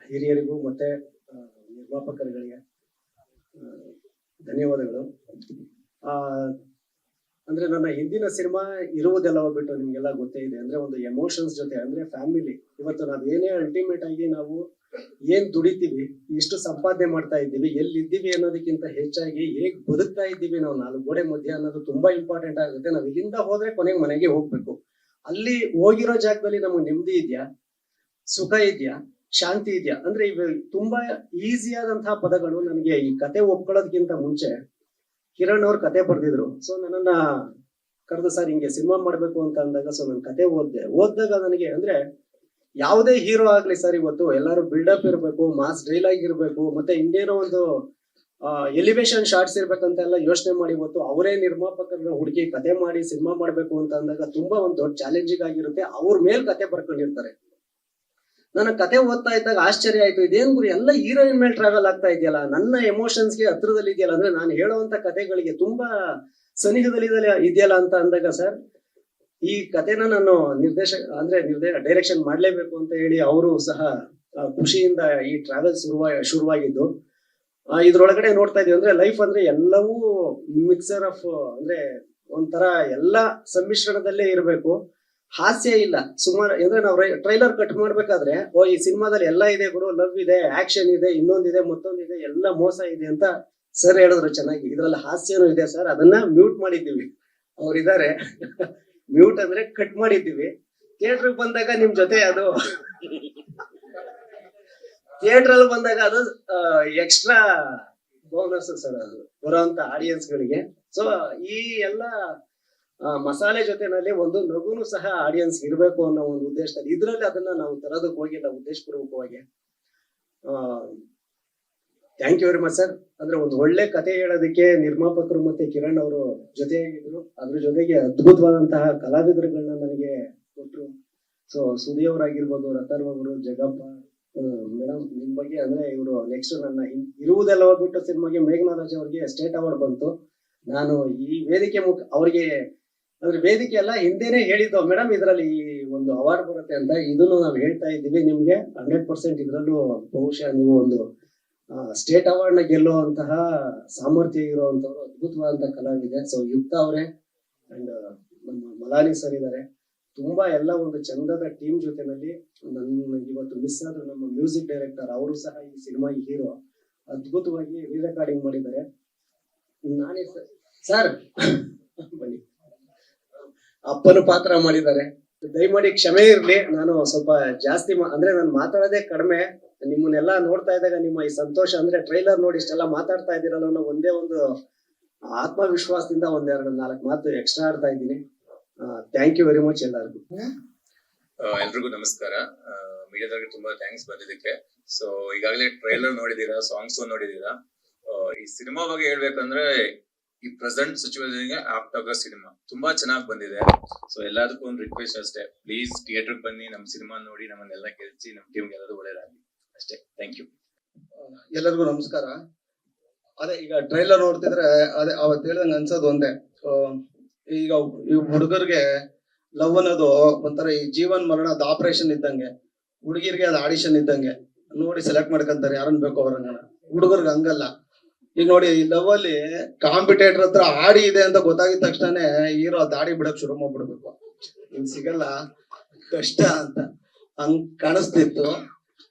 S7: ಹಿರಿಯರಿಗೂ ಮತ್ತೆ ನಿರ್ಮಾಪಕರುಗಳಿಗೆ ಧನ್ಯವಾದಗಳು. ಅಂದ್ರೆ ನನ್ನ ಹಿಂದಿನ ಸಿನಿಮಾ ಇರುವುದೆಲ್ಲ ಬಿಟ್ಟು ನಿಮ್ಗೆಲ್ಲ ಗೊತ್ತೇ ಇದೆ. ಅಂದ್ರೆ ಒಂದು ಎಮೋಷನ್ಸ್ ಜೊತೆ, ಅಂದ್ರೆ ಫ್ಯಾಮಿಲಿ. ಇವತ್ತು ನಾವ್ ಏನೇ ಅಲ್ಟಿಮೇಟ್ ಆಗಿ ನಾವು ಏನ್ ದುಡಿತೀವಿ, ಎಷ್ಟು ಸಂಪಾದನೆ ಮಾಡ್ತಾ ಇದ್ದೀವಿ, ಎಲ್ಲಿದ್ದೀವಿ ಅನ್ನೋದಕ್ಕಿಂತ ಹೆಚ್ಚಾಗಿ ಹೇಗ್ ಬದುಕ್ತಾ ಇದ್ದೀವಿ ನಾವು 4 ಗೋಡೆ ಮಧ್ಯೆ ಅನ್ನೋದು ತುಂಬಾ ಇಂಪಾರ್ಟೆಂಟ್ ಆಗುತ್ತೆ. ನಾವ್ ಇಲ್ಲಿಂದ ಹೋದ್ರೆ ಕೊನೆಗೆ ಮನೆಗೆ ಹೋಗ್ಬೇಕು. ಅಲ್ಲಿ ಹೋಗಿರೋ ಜಾಗದಲ್ಲಿ ನಮ್ಗೆ ನೆಮ್ಮದಿ ಇದೆಯಾ, ಸುಖ ಇದೆಯಾ, ಶಾಂತಿ ಇದೆಯಾ ಅಂದ್ರೆ ಇವು ತುಂಬಾ ಈಸಿ ಆದಂತಹ ಪದಗಳು. ನನಗೆ ಈ ಕತೆ ಒಪ್ಕೊಳ್ಳೋದಕ್ಕಿಂತ ಮುಂಚೆ ಕಿರಣ್ ಅವ್ರ ಕತೆ ಬರ್ದಿದ್ರು. ಸೊ ನನ್ನನ್ನ ಕರೆದು, ಸರ್ ಹಿಂಗೆ ಸಿನಿಮಾ ಮಾಡ್ಬೇಕು ಅಂತ ಅಂದಾಗ, ಸೊ ನಾನು ಕತೆ ಓದಿದಾಗ ನನಗೆ ಅಂದ್ರೆ ಯಾವುದೇ ಹೀರೋ ಆಗ್ಲಿ ಸರ್, ಇವತ್ತು ಎಲ್ಲರೂ ಬಿಲ್ಡಪ್ ಇರ್ಬೇಕು, ಮಾಸ್ ಡೈಲಾಗ್ ಇರ್ಬೇಕು, ಮತ್ತೆ ಇನ್ನೇನೋ ಒಂದು ಎಲಿವೇಶನ್ ಶಾರ್ಟ್ಸ್ ಇರ್ಬೇಕಂತ ಎಲ್ಲ ಯೋಚನೆ ಮಾಡಿ ಇವತ್ತು ಅವರೇ ನಿರ್ಮಾಪಕರನ್ನ ಹುಡುಕಿ ಕತೆ ಮಾಡಿ ಸಿನಿಮಾ ಮಾಡ್ಬೇಕು ಅಂತ ಅಂದಾಗ ತುಂಬಾ ಒಂದು ದೊಡ್ಡ ಚಾಲೆಂಜಿಂಗ್ ಆಗಿರುತ್ತೆ. ಅವ್ರ ಮೇಲ್ ಕತೆ ಬರ್ಕೊಂಡಿರ್ತಾರೆ. ನನ್ನ ಕತೆ ಓದ್ತಾ ಇದ್ದಾಗ ಆಶ್ಚರ್ಯ ಆಯ್ತು, ಇದೇನ್ ಗುರು ಎಲ್ಲ ಹೀರೋಯಿನ್ ಮೇಲೆ ಟ್ರಾವೆಲ್ ಆಗ್ತಾ ಇದೆಯಲ್ಲ, ನನ್ನ ಎಮೋಷನ್ಸ್ಗೆ ಹತ್ರದಲ್ಲಿ ಇದೆಯಲ್ಲ, ಅಂದ್ರೆ ನಾನು ಹೇಳುವಂತ ಕತೆಗಳಿಗೆ ತುಂಬಾ ಸನಿಹದಲ್ಲಿ ಇದೆಯಲ್ಲ ಅಂತ ಅಂದಾಗ, ಸರ್ ಈ ಕತೆನ ನಾನು ಡೈರೆಕ್ಷನ್ ಮಾಡ್ಲೇಬೇಕು ಅಂತ ಹೇಳಿ ಅವರು ಸಹ ಖುಷಿಯಿಂದ ಈ ಟ್ರಾವೆಲ್ ಶುರುವಾಗಿದ್ದು. ಇದ್ರೊಳಗಡೆ ನೋಡ್ತಾ ಇದೀವಿ ಅಂದ್ರೆ ಲೈಫ್ ಅಂದ್ರೆ ಎಲ್ಲವೂ ಮಿಕ್ಸರ್ ಆಫ್, ಅಂದ್ರೆ ಒಂಥರ ಎಲ್ಲ ಸಮ್ಮಿಶ್ರಣದಲ್ಲೇ ಇರಬೇಕು. ಹಾಸ್ಯ ಇಲ್ಲ ಸುಮಾರು. ಅಂದ್ರೆ ನಾವು ಟ್ರೈಲರ್ ಕಟ್ ಮಾಡ್ಬೇಕಾದ್ರೆ, ಈ ಸಿನಿಮಾದಲ್ಲಿ ಎಲ್ಲ ಇದೆ ಗುರು, ಲವ್ ಇದೆ, ಆಕ್ಷನ್ ಇದೆ, ಇನ್ನೊಂದಿದೆ, ಮತ್ತೊಂದಿದೆ, ಎಲ್ಲ ಮೋಸ ಇದೆ ಅಂತ ಸರ್ ಹೇಳಿದ್ರು ಚೆನ್ನಾಗಿ. ಇದ್ರಲ್ಲಿ ಹಾಸ್ಯನೂ ಇದೆ ಸರ್, ಅದನ್ನ ಮ್ಯೂಟ್ ಮಾಡಿದ್ದೀವಿ. ಅವ್ರಿದ್ದಾರೆ ಮ್ಯೂಟ್ ಅಂದ್ರೆ ಕಟ್ ಮಾಡಿದ್ದೀವಿ. ಥಿಯೇಟರ್ ಬಂದಾಗ ನಿಮ್ ಜೊತೆ ಅದು ಥಿಯೇಟರ್ ಅಲ್ಲಿ ಬಂದಾಗ ಅದು ಎಕ್ಸ್ಟ್ರಾ ಬೋನಸ್ ಸರ್, ಅದು ಬರೋಂತ ಆಡಿಯನ್ಸ್ ಗಳಿಗೆ. ಸೊ ಈ ಎಲ್ಲ ಮಸಾಲೆ ಜೊತೆನಲ್ಲಿ ಒಂದು ನಗುನು ಸಹ ಆಡಿಯನ್ಸ್ ಇರಬೇಕು ಅನ್ನೋ ಒಂದು ಉದ್ದೇಶದಲ್ಲಿ ಇದ್ರಲ್ಲಿ ಅದನ್ನ ನಾವು ತರೋದಕ್ಕೆ ಹೋಗಿಲ್ಲ ಉದ್ದೇಶಪೂರ್ವಕವಾಗಿ. Thank you very much sir. ಅಂದ್ರೆ ಒಂದು ಒಳ್ಳೆ ಕತೆ ಹೇಳೋದಕ್ಕೆ ನಿರ್ಮಾಪಕರು ಮತ್ತೆ ಕಿರಣ್ ಅವರು ಜೊತೆಯಾಗಿದ್ರು. ಅದ್ರ ಜೊತೆಗೆ ಅದ್ಭುತವಾದಂತಹ ಕಲಾವಿದರುಗಳನ್ನ ನನಗೆ ಕೊಟ್ರು. ಸೊ ಸುದಿ ಅವರಾಗಿರ್ಬೋದು, ರತನ್ ಅವರು, ಜಗಪ್ಪ ಮೇಡಮ್, ನಿಮ್ ಬಗ್ಗೆ ಅಂದ್ರೆ ಇವರು ನೆಕ್ಸ್ಟ್ ನನ್ನ ಇರುವುದೆಲ್ಲ ಬಿಟ್ಟು ಸಿನಿಮಾಗೆ ಮೇಘನಾರಾಜ್ ಅವ್ರಿಗೆ ಸ್ಟೇಟ್ ಅವಾರ್ಡ್ ಬಂತು. ನಾನು ಈ ವೇದಿಕೆ ಅವ್ರಿಗೆ ಅಂದ್ರೆ ವೇದಿಕೆ ಎಲ್ಲ ಹಿಂದೆನೆ ಹೇಳಿದ್ದು, ಮೇಡಮ್ ಇದ್ರಲ್ಲಿ ಒಂದು ಅವಾರ್ಡ್ ಬರುತ್ತೆ ಅಂತ. ಇದನ್ನು ನಾವು ಹೇಳ್ತಾ ಇದ್ದೀವಿ ನಿಮ್ಗೆ 100%. ಇದ್ರಲ್ಲೂ ಬಹುಶಃ ನೀವು ಒಂದು ಸ್ಟೇಟ್ ಅವಾರ್ಡ್ ನ ಗೆಲ್ಲುವಂತಹ ಸಾಮರ್ಥ್ಯ ಇರುವಂತವ್ರು, ಅದ್ಭುತವಾದಂತಹ ಕಲಾವಿದೆ. ಸೊ ಯುಕ್ತ ಅವರೇ ಅಂಡ್ ನಮ್ಮ ಮಲಾನಿ ಸರ್ ಇದ್ದಾರೆ. ತುಂಬಾ ಎಲ್ಲ ಒಂದು ಚಂದದ ಟೀಮ್ ಜೊತೆನಲ್ಲಿ. ನನ್ನ ಇವತ್ತು ಮಿಸ್ ಆದ್ರು ನಮ್ಮ ಮ್ಯೂಸಿಕ್ ಡೈರೆಕ್ಟರ್, ಅವರು ಸಹ ಈ ಸಿನಿಮಾ ಹೀರೋ, ಅದ್ಭುತವಾಗಿ ರೀ ರೆಕಾರ್ಡಿಂಗ್ ಮಾಡಿದ್ದಾರೆ. ನಾನೇ ಸರ್ ಬನ್ನಿ, ಅಪ್ಪನ ಪಾತ್ರ ಮಾಡಿದ್ದಾರೆ. ದಯಮಾಡಿ ಕ್ಷಮೆ ಇರ್ಲಿ, ನಾನು ಸ್ವಲ್ಪ ಜಾಸ್ತಿ ಅಂದ್ರೆ ನಾನು ಮಾತಾಡೋದೇ ಕಡಿಮೆ. ನಿಮ್ಮನ್ನೆಲ್ಲ ನೋಡ್ತಾ ಇದ್ದಾಗ ನಿಮ್ಮ ಈ ಸಂತೋಷ, ಅಂದ್ರೆ ಟ್ರೈಲರ್ ನೋಡಿ ಇಷ್ಟೆಲ್ಲ ಮಾತಾಡ್ತಾ ಇದ್ದೀರಲ್ಲ ಅನ್ನೋ ಒಂದೇ ಒಂದು ಆತ್ಮವಿಶ್ವಾಸದಿಂದ 1-2-4 ಮಾತು ಎಕ್ಸ್ಟ್ರಾ ಆಡ್ತಾ ಇದ್ದೀನಿ. ಥ್ಯಾಂಕ್ ಯು ವೆರಿ ಮಚ್ ಎಲ್ಲರಿಗೂ.
S8: ಎಲ್ರಿಗೂ ನಮಸ್ಕಾರ. ಮೀಡಿಯಾದವ್ರಿಗೆ ತುಂಬಾ ಥ್ಯಾಂಕ್ಸ್ ಬಂದಿದ್ದಕ್ಕೆ. ಸೊ ಈಗಾಗಲೇ ಟ್ರೈಲರ್ ನೋಡಿದೀರಾ, ಸಾಂಗ್ಸ್ ನೋಡಿದೀರಾ. ಈ ಸಿನಿಮಾ ಬಗ್ಗೆ ಹೇಳ್ಬೇಕಂದ್ರೆ ಈ ಪ್ರೆಸೆಂಟ್ ಸಿಚುವೇಶನ್ಗೆ ಆಪ್ಟ್ ಆಗೋ ಸಿನಿಮಾ ತುಂಬಾ ಚೆನ್ನಾಗಿ ಬಂದಿದೆ. ಸೊ ಎಲ್ಲದಕ್ಕೂ ಒಂದು ರಿಕ್ವೆಸ್ಟ್ ಅಷ್ಟೇ, ಪ್ಲೀಸ್ ಥಿಯೇಟರ್ ಬನ್ನಿ, ನಮ್ಮ ಸಿನಿಮಾ ನೋಡಿ, ನಮ್ಮನ್ನೆಲ್ಲ ಗೆಲ್ಸಿ, ನಮ್ಮ ಟೀಮ್ಗೆ ಎಲ್ಲರೂ ಒಳ್ಳೇದಾಗಲಿ ಅಷ್ಟೇ. Thank you.
S9: ಎಲ್ಲರಿಗೂ ನಮಸ್ಕಾರ. ಅದೇ ಈಗ ಟ್ರೈಲರ್ ನೋಡ್ತಿದ್ರೆ ಅದೇ ಅವತ್ತು ಹೇಳ್ದಂಗೆ ಅನ್ಸೋದು ಒಂದೇ, ಈಗ ಈ ಹುಡುಗರಿಗೆ ಲವ್ ಅನ್ನೋದು ಒಂಥರ ಈ ಜೀವನ್ ಮರಣದ ಆಪರೇಷನ್ ಇದ್ದಂಗೆ, ಹುಡುಗಿರ್ಗೆ ಅದು ಆಡಿಷನ್ ಇದ್ದಂಗೆ. ನೋಡಿ ಸೆಲೆಕ್ಟ್ ಮಾಡ್ಕೊಂತಾರೆ ಯಾರನ್ನ ಬೇಕೋ ಅವ್ರಂಗ. ಹುಡುಗರ್ಗೆ ಹಂಗಲ್ಲ. ಈಗ ನೋಡಿ ಈ ಲವ್ ಅಲ್ಲಿ ಕಾಂಪಿಟೇಟರ್ ಹತ್ರ ಆಡಿ ಇದೆ ಅಂತ ಗೊತ್ತಾಗಿದ ತಕ್ಷಣನೇ ಹೀರೋ ದಾಡಿ ಬಿಡಕ್ ಶುರು ಮಾಡ್ಬಿಡ್ಬೇಕು, ಇನ್ ಸಿಗಲ್ಲ ಕಷ್ಟ ಅಂತ ಹಂಗ್ ಕಾಣಿಸ್ತಿತ್ತು.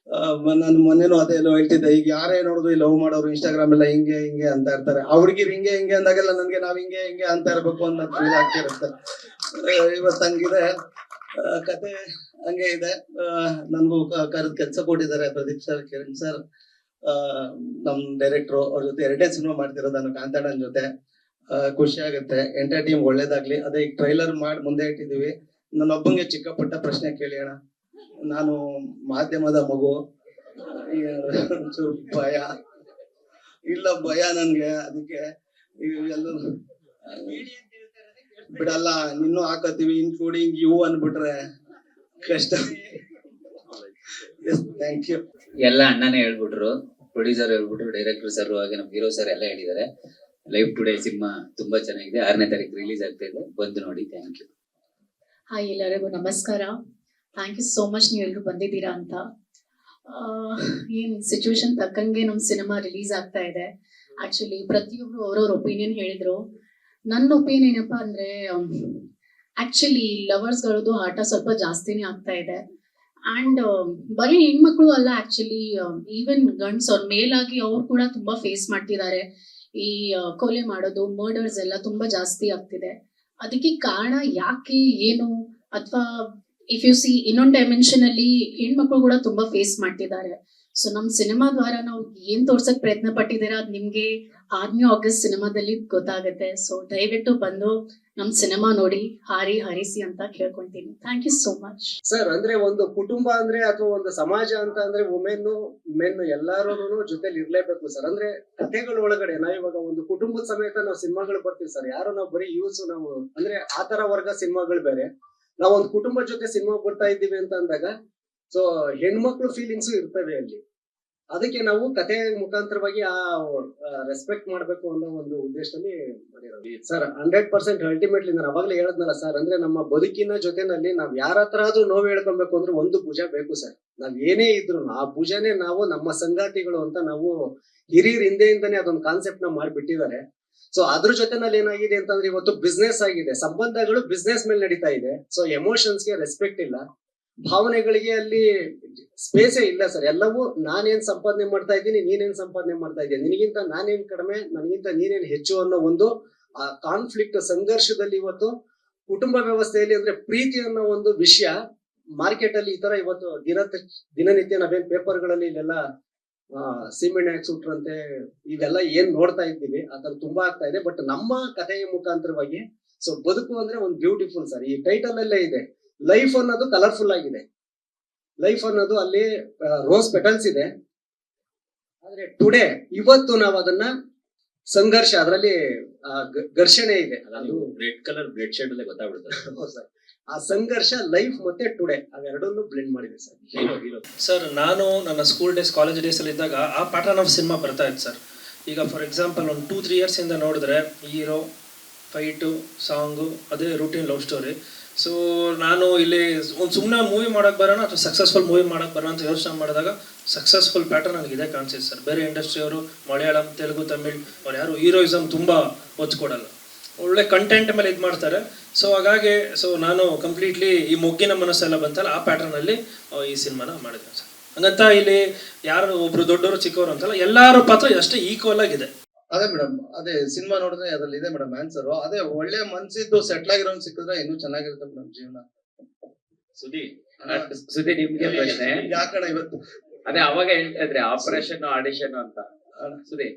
S9: ನಾನು ಮೊನ್ನೆನೂ ಅದೇ ಹೇಳ್ತಿದ್ದೆ, ಈಗ ಯಾರೇ ನೋಡಿದ್ರು ಈ ಲವ್ ಮಾಡೋರು ಇನ್ಸ್ಟಾಗ್ರಾಮ್ ಎಲ್ಲ ಹಿಂಗೆ ಹಿಂಗೆ ಅಂತ ಇರ್ತಾರೆ. ಆ ಹುಡುಗಿರ್ ಹಿಂಗೆ ಹಿಂಗೆ ಅಂದಾಗೆಲ್ಲ ನನ್ಗೆ ನಾವ್ ಹಿಂಗೆ ಹಿಂಗೆ ಅಂತ ಇರ್ಬೇಕು ಅಂತ ಫೀಲ್ ಆಗ್ತಿರುತ್ತೆ. ಇವತ್ತು ಹಂಗಿದೆ ಕತೆ, ಹಂಗೆ ಇದೆ. ನನ್ಗೂ ಕರೆದು ಕೆಲಸ ಕೊಟ್ಟಿದ್ದಾರೆ ಪ್ರದೀಪ್ ಸರ್, ಕಿರಣ್ ಸರ್, ನಮ್ ಡೈರೆಕ್ಟ್ರು. ಅವ್ರ ಜೊತೆ 2ನೇ ಸಿನಿಮಾ ಮಾಡ್ತಿರೋದು ನಾನು ಕಾಂತಾಣನ್ ಜೊತೆ. ಖುಷಿ ಆಗುತ್ತೆ. ಎಂಟರ್ ಟೀಮ್ ಒಳ್ಳೇದಾಗ್ಲಿ. ಅದೇ ಈಗ ಟ್ರೈಲರ್ ಮಾಡಿ ಮುಂದೆ ಇಟ್ಟಿದೀವಿ. ನನ್ನೊಬ್ಬಂಗೆ ಚಿಕ್ಕ ಪುಟ್ಟ ಪ್ರಶ್ನೆ ಕೇಳಿ ಅಣ್ಣ. ನಾನು ಮಾಧ್ಯಮದ ಮಗು, ಒಂಚೂರು ಭಯ ಇಲ್ಲ, ಭಯ ನನ್ಗೆ. ಅದಕ್ಕೆ ಎಲ್ಲ ಬಿಡಲ್ಲ, ನಿನ್ನೂ ಹಾಕತ್ತೀವಿ, ಇನ್ಕ್ಲೂಡಿಂಗ್ ಯು ಅನ್ಬಿಟ್ರೆ ಕಷ್ಟ. Thank you.
S10: ಎಲ್ಲ ಅಣ್ಣನೇ ಹೇಳ್ಬಿಟ್ರು, ಪ್ರೊಡ್ಯೂಸರ್ ಹೇಳ್ಬಿಟ್ರು, ಡೈರೆಕ್ಟರ್ ಸರ್ ಹಾಗೆ ನಮ್ ಹೀರೋ ಸರ್ ಎಲ್ಲ ಹೇಳಿದ್ದಾರೆ. ಲೈವ್ ಟುಡೇ ಸಿನಿಮಾ ತುಂಬಾ ಚೆನ್ನಾಗಿದೆ. 6ನೇ ತಾರೀಕು ರಿಲೀಸ್ ಆಗ್ತಾ ಇದೆ, ಬಂದು ನೋಡಿ. Thank you.
S11: ಹಾಯ್, ಎಲ್ಲರಿಗೂ ನಮಸ್ಕಾರ. ಥ್ಯಾಂಕ್ ಯು ಸೋ ಮಚ್ ನೀವು ಎಲ್ರು ಬಂದಿದ್ದೀರಾ ಅಂತ. ಏನ್ ಸಿಚುವೇಶನ್ ತಕ್ಕಂಗೆ ನಮ್ ಸಿನಿಮಾ ರಿಲೀಸ್ ಆಗ್ತಾ ಇದೆ. ಆಕ್ಚುಲಿ ಪ್ರತಿಯೊಬ್ರು ಅವ್ರವ್ರ ಒಪಿನಿಯನ್ ಹೇಳಿದ್ರು. ನನ್ನ ಒಪಿನಿಯನ್ ಏನಪ್ಪಾ ಅಂದ್ರೆ, ಆಕ್ಚುಲಿ ಲವರ್ಸ್ಗಳದ್ದು ಆಟ ಸ್ವಲ್ಪ ಜಾಸ್ತಿನೇ ಆಗ್ತಾ ಇದೆ. ಅಂಡ್ ಬರೀ ಹೆಣ್ಮಕ್ಳು ಅಲ್ಲ, ಆಕ್ಚುಲಿ ಈವನ್ ಗಂಡ್ಸ್ ಅವ್ರ ಮೇಲಾಗಿ ಅವ್ರು ಕೂಡ ತುಂಬಾ ಫೇಸ್ ಮಾಡ್ತಿದ್ದಾರೆ. ಈ ಕೊಲೆ ಮಾಡೋದು, ಮರ್ಡರ್ಸ್ ಎಲ್ಲ ತುಂಬಾ ಜಾಸ್ತಿ ಆಗ್ತಿದೆ. ಅದಕ್ಕೆ ಕಾರಣ ಯಾಕೆ, ಏನು, ಅಥವಾ ಇಫ್ ಯು ಸಿ ಇನ್ನೊಂದು ಡೈಮೆನ್ಷನ್ ಅಲ್ಲಿ ಹೆಣ್ಮಕ್ಳು ಕೂಡ ತುಂಬಾ ಫೇಸ್ ಮಾಡ್ತಿದ್ದಾರೆ. ಸೊ ನಮ್ ಸಿನಿಮಾ ದ್ವಾರ ನಾವು ಏನ್ ತೋರ್ಸಕ್ ಪ್ರಯತ್ನ ಪಟ್ಟಿದ್ದೀರಾ ಅದ್ ನಿಮ್ಗೆ 8ನೇ ಆಗಸ್ಟ್ ಸಿನಿಮಾದಲ್ಲಿ ಗೊತ್ತಾಗುತ್ತೆ. ಸೊ ದಯವಿಟ್ಟು ಬಂದು ನಮ್ ಸಿನಿಮಾ ನೋಡಿ ಹಾರಿ ಹರಿಸಿ ಅಂತ ಕೇಳ್ಕೊಂತೀನಿ. Thank you so much.
S7: Sir, ಅಂದ್ರೆ ಒಂದು ಕುಟುಂಬ ಅಂದ್ರೆ ಅಥವಾ ಒಂದು ಸಮಾಜ ಅಂತ ಅಂದ್ರೆ ವುಮೆನ್ ಮೆನ್ ಎಲ್ಲಾರು ಜೊತೆಲಿ ಇರ್ಲೇಬೇಕು ಸರ್. ಅಂದ್ರೆ ಕಥೆಗಳ ಒಳಗಡೆ ನಾವ್ ಇವಾಗ ಒಂದು ಕುಟುಂಬದ ಸಮೇತ ನಾವು ಸಿನಿಮಾಗಳು ಬರ್ತೀವಿ ಸರ್. ಯಾರು ನಾವು ಬರೀ ಯೂಸ್ ನಾವು ಅಂದ್ರೆ ಆತರ ವರ್ಗ ಸಿನಿಮಾಗಳು ಬೇರೆ, ನಾವ್ ಒಂದು ಕುಟುಂಬದ ಜೊತೆ ಸಿನಿಮಾ ಬರ್ತಾ ಇದ್ದೀವಿ ಅಂತ ಅಂದಾಗ ಸೊ ಹೆಣ್ಮಕ್ಳು ಫೀಲಿಂಗ್ಸ್ ಇರ್ತವೆ ಅಲ್ಲಿ. ಅದಕ್ಕೆ ನಾವು ಕಥೆ ಮುಖಾಂತರವಾಗಿ ಆ ರೆಸ್ಪೆಕ್ಟ್ ಮಾಡ್ಬೇಕು ಅನ್ನೋ ಒಂದು ಉದ್ದೇಶದಲ್ಲಿ ಮಾಡಿರೋದು ಸರ್. 100% ಅಲ್ಟಿಮೇಟ್ಲಿ ನಾನು ಅವಾಗಲೇ ಹೇಳದ್ನಲ್ಲ ಸರ್, ಅಂದ್ರೆ ನಮ್ಮ ಬದುಕಿನ ಜೊತೆನಲ್ಲಿ ನಾವ್ ಯಾರ ಹತ್ರ ಆದ್ರೂ ನೋವು ಹೇಳ್ಕೊಬೇಕು ಅಂದ್ರೆ ಒಂದು ಭುಜ ಬೇಕು ಸರ್. ನಾವ್ ಏನೇ ಇದ್ರು ಆ ಭುಜನೇ ನಾವು ನಮ್ಮ ಸಂಗಾತಿಗಳು ಅಂತ ನಾವು ಹಿರಿಯರ ಹಿಂದೆಯಿಂದಾನೇ ಅದೊಂದು ಕಾನ್ಸೆಪ್ಟ್ ನ ಮಾಡ್ಬಿಟ್ಟಿದ್ದಾರೆ. ಸೊ ಅದ್ರ ಜೊತೆನಲ್ಲಿ ಏನಾಗಿದೆ ಅಂತಂದ್ರೆ ಇವತ್ತು ಬಿಸ್ನೆಸ್ ಆಗಿದೆ, ಸಂಬಂಧಗಳು ಬಿಸ್ನೆಸ್ ಮೇಲೆ ನಡೀತಾ ಇದೆ. ಸೊ ಎಮೋಷನ್ಸ್ಗೆ ರೆಸ್ಪೆಕ್ಟ್ ಇಲ್ಲ, ಭಾವನೆಗಳಿಗೆ ಅಲ್ಲಿ ಸ್ಪೇಸೇ ಇಲ್ಲ ಸರ್. ಎಲ್ಲವೂ ನಾನೇನ್ ಸಂಪಾದನೆ ಮಾಡ್ತಾ ಇದ್ದೀನಿ, ನೀನೇನ್ ಸಂಪಾದನೆ ಮಾಡ್ತಾ ಇದ್ದೀನಿ, ನಿನಗಿಂತ ನಾನೇನ್ ಕಡಿಮೆ, ನನಗಿಂತ ನೀನೇನ್ ಹೆಚ್ಚು ಅನ್ನೋ ಒಂದು ಕಾನ್ಫ್ಲಿಕ್ಟ್ ಸಂಘರ್ಷದಲ್ಲಿ ಇವತ್ತು ಕುಟುಂಬ ವ್ಯವಸ್ಥೆಯಲ್ಲಿ ಅಂದ್ರೆ ಪ್ರೀತಿ ಅನ್ನೋ ಒಂದು ವಿಷಯ ಮಾರ್ಕೆಟ್ ಅಲ್ಲಿ ಈ ತರ ಇವತ್ತು ದಿನನಿತ್ಯ ನಾವೇನ್ ಪೇಪರ್ಗಳಲ್ಲಿ ಇಲ್ಲೆಲ್ಲ ಸಿಮೆಂಟ್ ಹಾಕ್ಸುಟ್ರಂತೆ ಇವೆಲ್ಲ ಏನ್ ನೋಡ್ತಾ ಇದ್ದೀವಿ ಆತರ ತುಂಬಾ ಆಗ್ತಾ ಇದೆ. ಬಟ್ ನಮ್ಮ ಕಥೆಯ ಮುಖಾಂತರವಾಗಿ ಸೊ ಬದುಕು ಅಂದ್ರೆ ಒಂದು ಬ್ಯೂಟಿಫುಲ್ ಸರ್. ಈ ಟೈಟಲ್ ಅಲ್ಲೇ ಇದೆ, ಲೈಫ್ ಅನ್ನೋದು ಕಲರ್ಫುಲ್ ಆಗಿದೆ. ಲೈಫ್ ಅನ್ನೋದು ಅಲ್ಲಿ ರೋಸ್ ಪೆಟಲ್ಸ್ ಇದೆ. ಆದ್ರೆ ಟುಡೇ ಇವತ್ತು ನಾವು ಅದನ್ನ ಸಂಘರ್ಷ, ಅದರಲ್ಲಿ ಘರ್ಷಣೆ ಇದೆ.
S6: ಅದು ರೆಡ್ ಕಲರ್ ಬ್ಲಡ್ ಶೇಡ್ ಅಲ್ಲೇ ಗೊತ್ತಾಗ್ಬಿಡುತ್ತೆ.
S7: ಆ ಸಂಘರ್ಷ ಲೈಫ್ ಮತ್ತೆ ಟುಡೇ ಅವೆರಡನ್ನು ಬ್ಲೆಂಡ್ ಮಾಡಿದೆ ಸರ್.
S6: ಹೀರೋ
S3: ಸರ್, ನಾನು ನನ್ನ ಸ್ಕೂಲ್ ಡೇಸ್, ಕಾಲೇಜ್ ಡೇಸ್ ಅಲ್ಲಿ ಇದ್ದಾಗ ಆ ಪ್ಯಾಟರ್ನ್ ಆಫ್ ಸಿನಿಮಾ ಬರ್ತಾ ಇತ್ತು ಸರ್. ಈಗ ಫಾರ್ ಎಕ್ಸಾಂಪಲ್ ಒಂದು 2-3 years ಇಂದ ನೋಡಿದ್ರೆ ಹೀರೋ, ಫೈಟು, ಸಾಂಗು, ಅದೇ ರೂಟೀನ್ ಲವ್ ಸ್ಟೋರಿ. ಸೊ ನಾನು ಇಲ್ಲಿ ಒಂದು ಸುಮ್ಮನೆ ಮೂವಿ ಮಾಡೋಕೆ ಬರೋಣ ಅಥವಾ ಸಕ್ಸಸ್ಫುಲ್ ಮೂವಿ ಮಾಡೋಕೆ ಬರೋಣ ಅಂತ ಯೋಚನೆ ಮಾಡಿದಾಗ ಸಕ್ಸಸ್ಫುಲ್ ಪ್ಯಾಟರ್ನ್ ನನಗೆ ಇದೇ ಕಾಣಿಸಿದೆ ಸರ್. ಬೇರೆ ಇಂಡಸ್ಟ್ರಿಯವರು ಮಲಯಾಳಂ, ತೆಲುಗು, ತಮಿಳ್ ಅವ್ರು ಯಾರು ಹೀರೋಯಿಸಮ್ ತುಂಬ ಒತ್ತು ಕೊಡಲ್ಲ, ಒಳ್ಳೆ ಕಂಟೆಂಟ್ ಮೇಲೆ ಇದು ಮಾಡ್ತಾರೆ. ಸೊ ಹಾಗಾಗಿ ನಾನು ಕಂಪ್ಲೀಟ್ಲಿ ಈ ಮೊಗ್ಗಿನ ಮನಸ್ಸೆಲ್ಲ ಬಂತಲ್ಲ ಆ ಪ್ಯಾಟರ್ನಲ್ಲಿ ಈ ಸಿನಿಮಾನ ಮಾಡಿದ್ದೇನೆ ಸರ್. ಹಂಗಂತ ಇಲ್ಲಿ ಯಾರು ಒಬ್ರು ದೊಡ್ಡವರು ಚಿಕ್ಕವರು ಅಂತಲ್ಲ, ಎಲ್ಲರ ಪಾತ್ರ ಅಷ್ಟೇ ಈಕ್ವಲ್ ಆಗಿದೆ.
S9: ಅದೇ ಮೇಡಮ್, ಅದೇ ಸಿನಿಮಾ ನೋಡಿದ್ರೆ ಅದ್ರಲ್ಲಿ ಇದೆ ಮೇಡಮ್ ಆನ್ಸರ್. ಅದೇ ಒಳ್ಳೆ ಮನ್ಸಿದ್ದು ಸೆಟ್ಲ್ ಆಗಿರೋನ್ ಸಿಕ್ಕಿದ್ರೆ ಇನ್ನೂ ಚೆನ್ನಾಗಿರುತ್ತೆ ಮೇಡಮ್ ಜೀವನ.
S10: ಸುದ್ದಿ ನಿಮ್ಗೆ ಪ್ರಶ್ನೆ
S9: ಯಾಕಣ ಇವತ್ತು
S10: ಅದೇ ಅವಾಗ ಹೇಳ್ತಾ ಇದ್ರೆ ಆಪರೇಷನ್ ಆಡಿಷನ್ ಅಂತ. ಸುದ್ದಿ